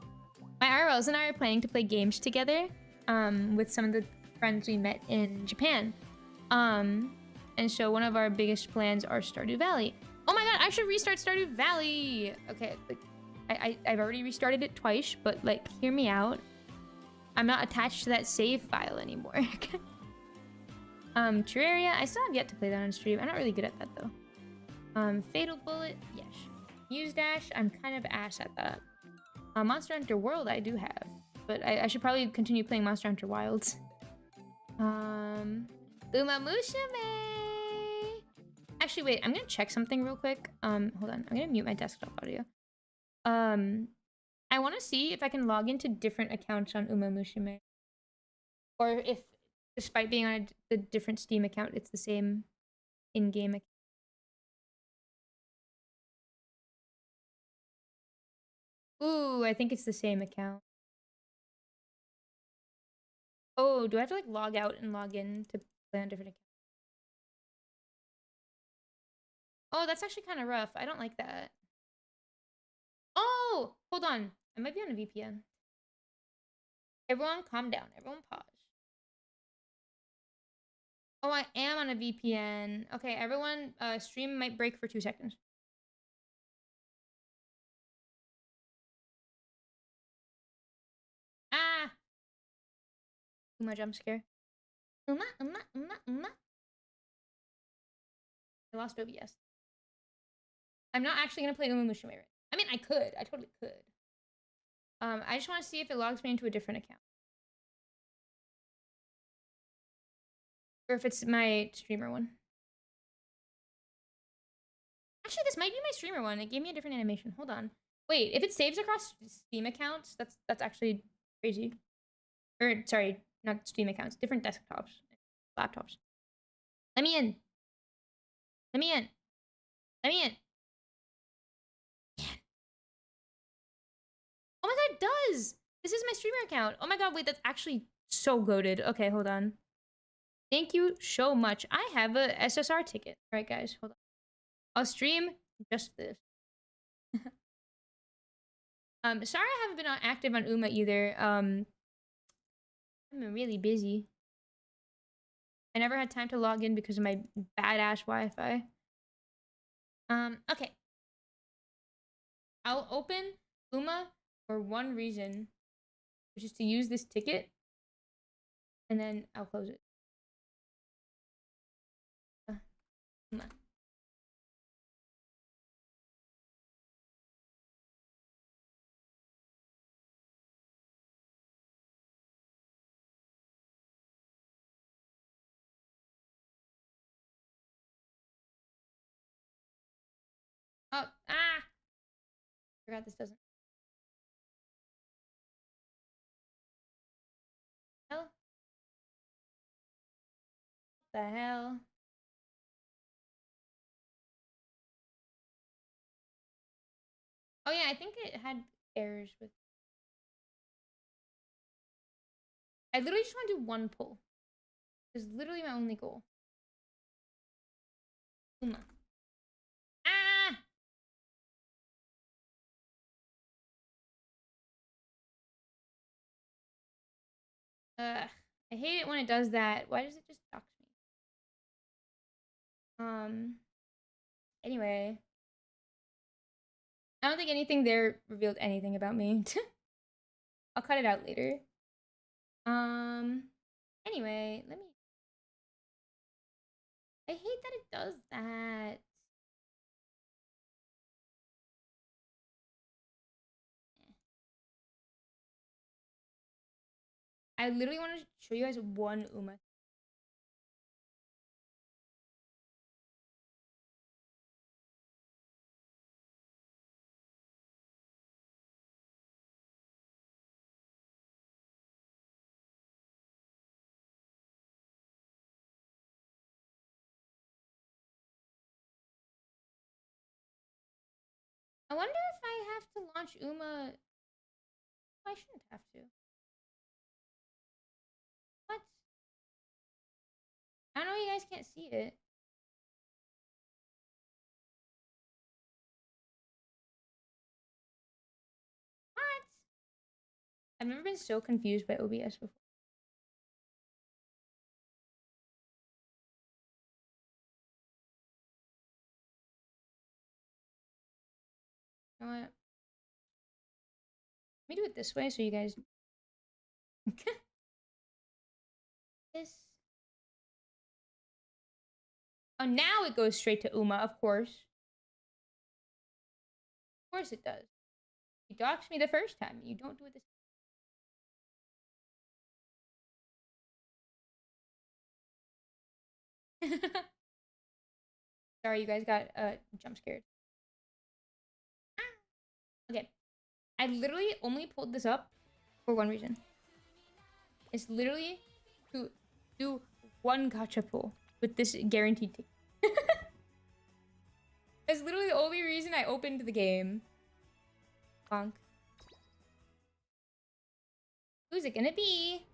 My IRLs and I are planning to play games together with some of the friends we met in Japan. And so one of our biggest plans are Stardew Valley. Oh my god, I should restart Stardew Valley! Okay, like, I've already restarted it twice, but like, hear me out. I'm not attached to that save file anymore. Terraria, I still have yet to play that on stream. I'm not really good at that though. Fatal Bullet, yes. Muse Dash, I'm kind of ass at that. Monster Hunter World, I do have, but I should probably continue playing Monster Hunter Wilds. Uma Musume! Actually, wait, I'm gonna check something real quick. Hold on, I'm gonna mute my desktop audio. I want to see if I can log into different accounts on Uma Musume. Or if, despite being on a different Steam account, it's the same in-game account. Ooh, I think it's the same account. Oh, do I have to like log out and log in to play on different accounts? Oh, that's actually kind of rough. I don't like that. Oh, hold on. I might be on a VPN. Everyone calm down. Everyone pause. Oh, I am on a VPN. Okay, everyone, stream might break for 2 seconds. Ah! Uma jump scare. Uma. I lost OBS. I'm not actually gonna play Uma Musume right now. I mean, I could. I totally could. I just want to see if it logs me into a different account. Or if it's my streamer one. Actually, this might be my streamer one. It gave me a different animation. Hold on. Wait, if it saves across Steam accounts, that's actually crazy. Or, sorry, not Steam accounts. Different desktops. Laptops. Let me in. Let me in. Let me in. Oh my god, it does! This is my streamer account. Oh my god, wait, that's actually so goated. Okay, hold on. Thank you so much. I have a SSR ticket. Alright, guys, hold on. I'll stream just this. Sorry I haven't been active on Uma either. I'm really busy. I never had time to log in because of my badass Wi-Fi. Okay. I'll open Uma for one reason, which is to use this ticket, and then I'll close it. Uma. Oh, ah! Forgot this doesn't. Hell? What the hell? Oh yeah, I think it had errors with. I literally just want to do one pull. It's literally my only goal. Uma. Ah! I hate it when it does that. Why does it just dox me? Anyway. I don't think anything there revealed anything about me. I'll cut it out later. Anyway, let me. I hate that it does that. I literally want to show you guys one Uma. I wonder if I have to launch Uma. I shouldn't have to. What? I don't know, you guys can't see it. What? I've never been so confused by OBS before. You know what? Let me do it this way so you guys. This. Oh, now it goes straight to Uma, of course. Of course it does. You doxed me the first time. You don't do it this time. Sorry, you guys got jump scared. Okay. I literally only pulled this up for one reason. It's literally to do one gacha pull with this guaranteed ticket. That's literally the only reason I opened the game. Bonk. Who's it gonna be?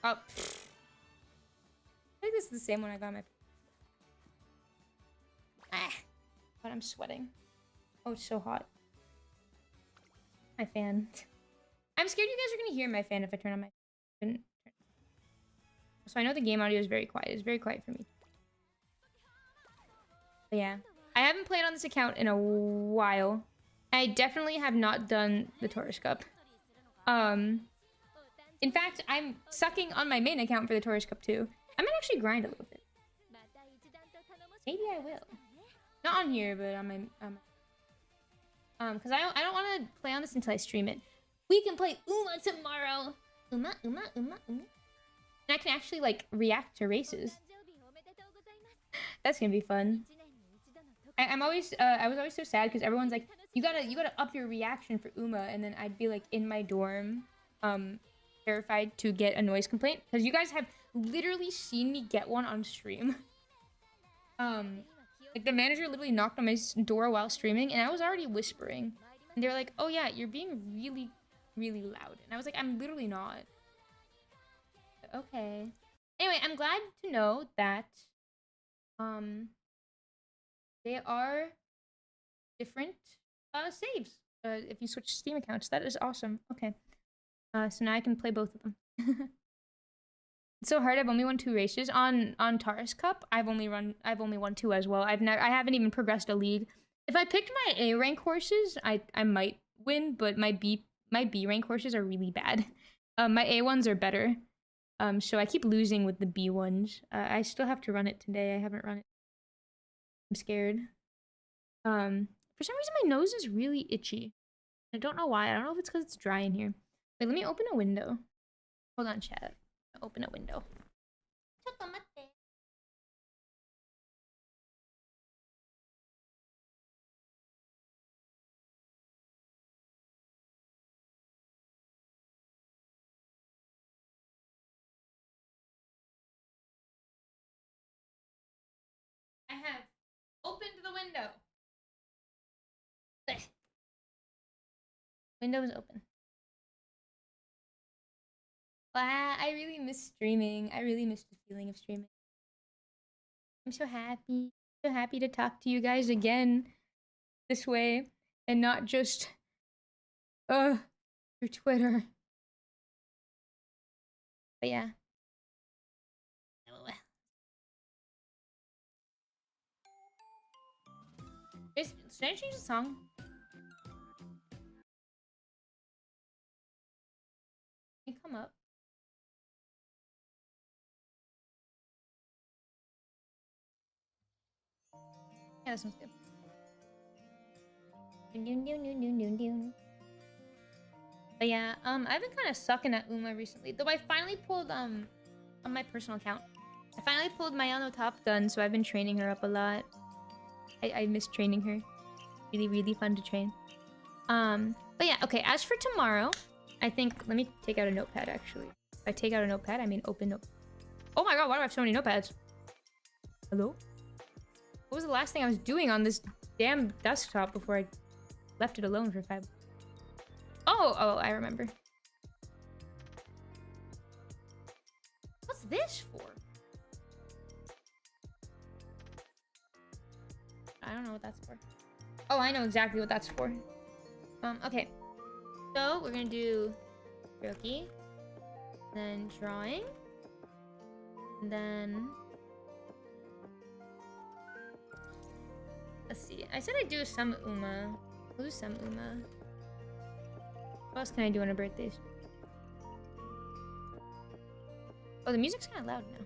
Oh. I think this is the same one I got my. Ah. But I'm sweating. Oh, it's so hot. My fan. I'm scared you guys are gonna hear my fan if I turn on my. So I know the game audio is very quiet. It's very quiet for me. But yeah. I haven't played on this account in a while. I definitely have not done the Taurus Cup. In fact, I'm sucking on my main account for the Taurus Cup too. I might actually grind a little bit. Maybe I will. Not on here, but on my because I don't want to play on this until I stream it. We can play Uma tomorrow. Uma. And I can actually like react to races. That's gonna be fun. I was always so sad because everyone's like, you gotta up your reaction for Uma, and then I'd be like in my dorm, terrified to get a noise complaint because you guys have literally seen me get one on stream. Like the manager literally knocked on my door while streaming, and I was already whispering, and they're like, "Oh yeah, you're being really, really loud," and I was like, "I'm literally not." Okay. Anyway, I'm glad to know that, they are different saves if you switch Steam accounts. That is awesome. Okay. So now I can play both of them. It's so hard. I've only won 2 races on Taurus Cup. I've only won 2 as well. I haven't even progressed a league. If I picked my A rank horses, I might win, but my B rank horses are really bad. My A ones are better. So I keep losing with the B ones. I still have to run it today. I haven't run it. I'm scared. For some reason my nose is really itchy. I don't know why. I don't know if it's because it's dry in here. Wait, let me open a window. Hold on, chat. Open a window. I have opened the window. Window is open. Wow, I really miss streaming. I really miss the feeling of streaming. I'm so happy. So happy to talk to you guys again this way and not just through Twitter. But yeah. Should I change the song? Can you come up? Yeah, this one's good. But yeah, I've been kind of sucking at Uma recently. Though I finally pulled on my personal account. I finally pulled Mayano Top Gun, so I've been training her up a lot. I miss training her. Really, really fun to train. But yeah, okay, as for tomorrow, I think, let me take out a notepad actually. If I take out a notepad, I mean open note. Oh my god, why do I have so many notepads? Hello? What was the last thing I was doing on this damn desktop before I left it alone for 5? Oh, I remember. What's this for? I don't know what that's for. Oh, I know exactly what that's for. Okay. So, we're gonna do karaoke, then drawing, and then... Let's see. I said I'd do some Uma. We'll do some Uma. What else can I do on a birthday? Oh, the music's kind of loud now.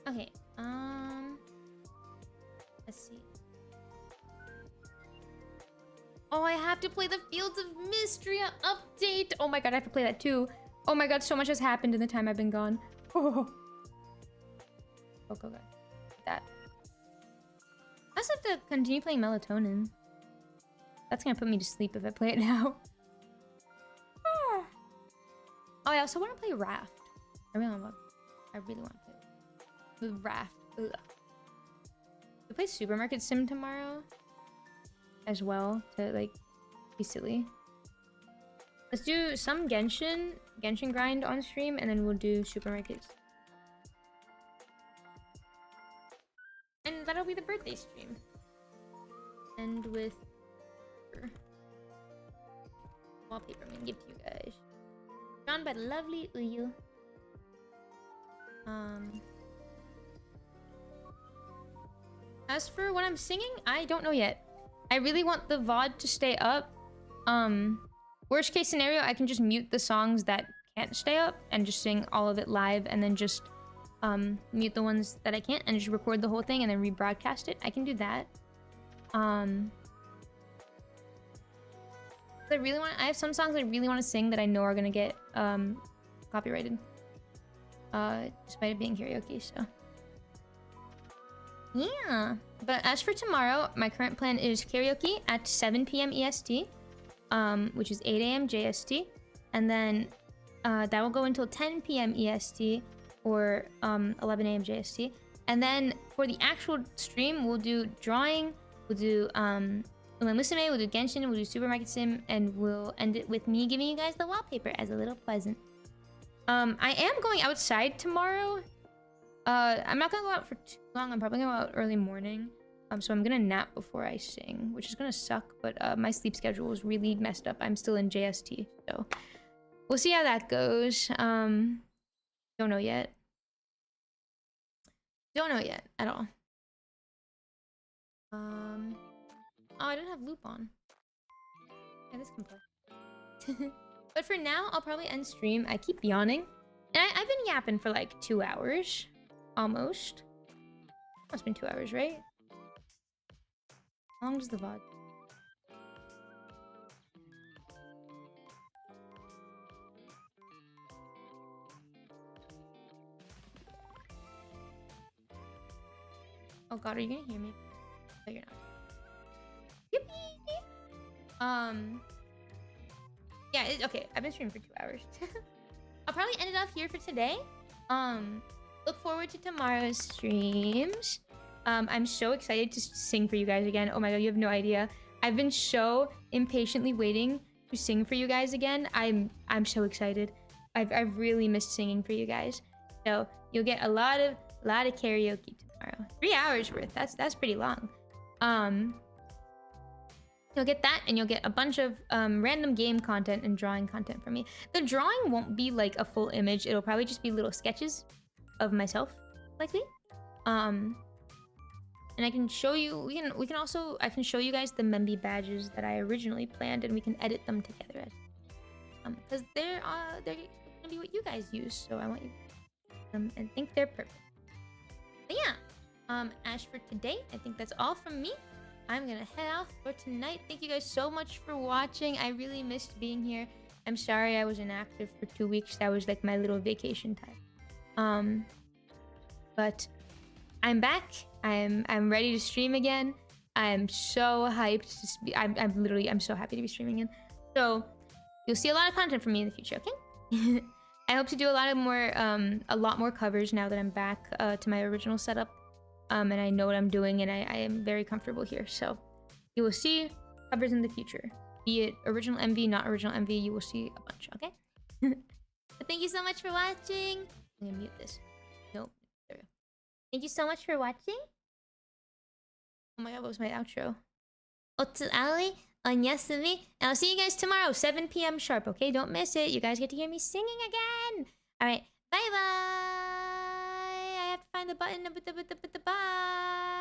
Okay, let's see. Oh, I have to play the Fields of Mystria update! Oh my god, I have to play that too. Oh my god, so much has happened in the time I've been gone. Oh, go. That. I also have to continue playing Melatonin. That's gonna put me to sleep if I play it now. Oh, I also want to play Raft. I really want to play with Raft. Ugh. We play Supermarket Sim tomorrow as well to like be silly. Let's do some Genshin grind on stream, and then we'll do supermarkets. And that'll be the birthday stream. And with wallpaper, I'm gonna give to you guys. Drawn by the lovely Uyu. As for what I'm singing, I don't know yet. I really want the VOD to stay up. Worst case scenario, I can just mute the songs that can't stay up and just sing all of it live, and then just mute the ones that I can't and just record the whole thing and then rebroadcast it. I can do that. I have some songs I really want to sing that I know are gonna get copyrighted. Despite it being karaoke, so. Yeah. But as for tomorrow, my current plan is karaoke at 7 p.m. EST. Which is 8 a.m. JST, and then that will go until 10 p.m. EST or 11 a.m. JST. And then for the actual stream, we'll do drawing, we'll do Musume, we'll do Genshin, we'll do Supermarket Sim, and we'll end it with me giving you guys the wallpaper as a little present. I am going outside tomorrow. I'm not gonna go out for too long. I'm probably gonna go out early morning. So I'm gonna nap before I sing, which is gonna suck, but my sleep schedule is really messed up. I'm still in JST, so we'll see how that goes. Don't know yet. Don't know yet at all. Oh, I didn't have loop on. Yeah, this can play. But for now, I'll probably end stream. I keep yawning, and I've been yapping for like 2 hours, almost. It's been 2 hours, right? How long does the VOD? Oh god, are you gonna hear me? No, you're not. Yippee! Yeah, okay, I've been streaming for 2 hours. I'll probably end it off here for today. Look forward to tomorrow's streams. I'm so excited to sing for you guys again. Oh my god, you have no idea. I've been so impatiently waiting to sing for you guys again. I'm so excited. I've really missed singing for you guys. So you'll get a lot of karaoke tomorrow. 3 hours worth. That's pretty long. You'll get that, and you'll get a bunch of random game content and drawing content from me. The drawing won't be like a full image. It'll probably just be little sketches of myself, likely. And I can show you. I can show you guys the Memby badges that I originally planned, and we can edit them together. Because they're gonna be what you guys use. So I want you and think they're perfect. But yeah, as for today, I think that's all from me. I'm gonna head out for tonight. Thank you guys so much for watching. I really missed being here. I'm sorry I was inactive for 2 weeks. That was like my little vacation time. But I'm back. I'm ready to stream again. I'm so hyped to I'm so happy to be streaming again. So you'll see a lot of content from me in the future, okay? I hope to do a lot more covers now that I'm back to my original setup. And I know what I'm doing, and I am very comfortable here. So you will see covers in the future. Be it original MV, not original MV, you will see a bunch, okay? But thank you so much for watching. I'm gonna mute this. Nope. There we go. Thank you so much for watching. Oh my god, what was my outro? Otsuali, onyasumi. And I'll see you guys tomorrow, 7 p.m. sharp, okay? Don't miss it. You guys get to hear me singing again. Alright, bye-bye. I have to find the button. Bye.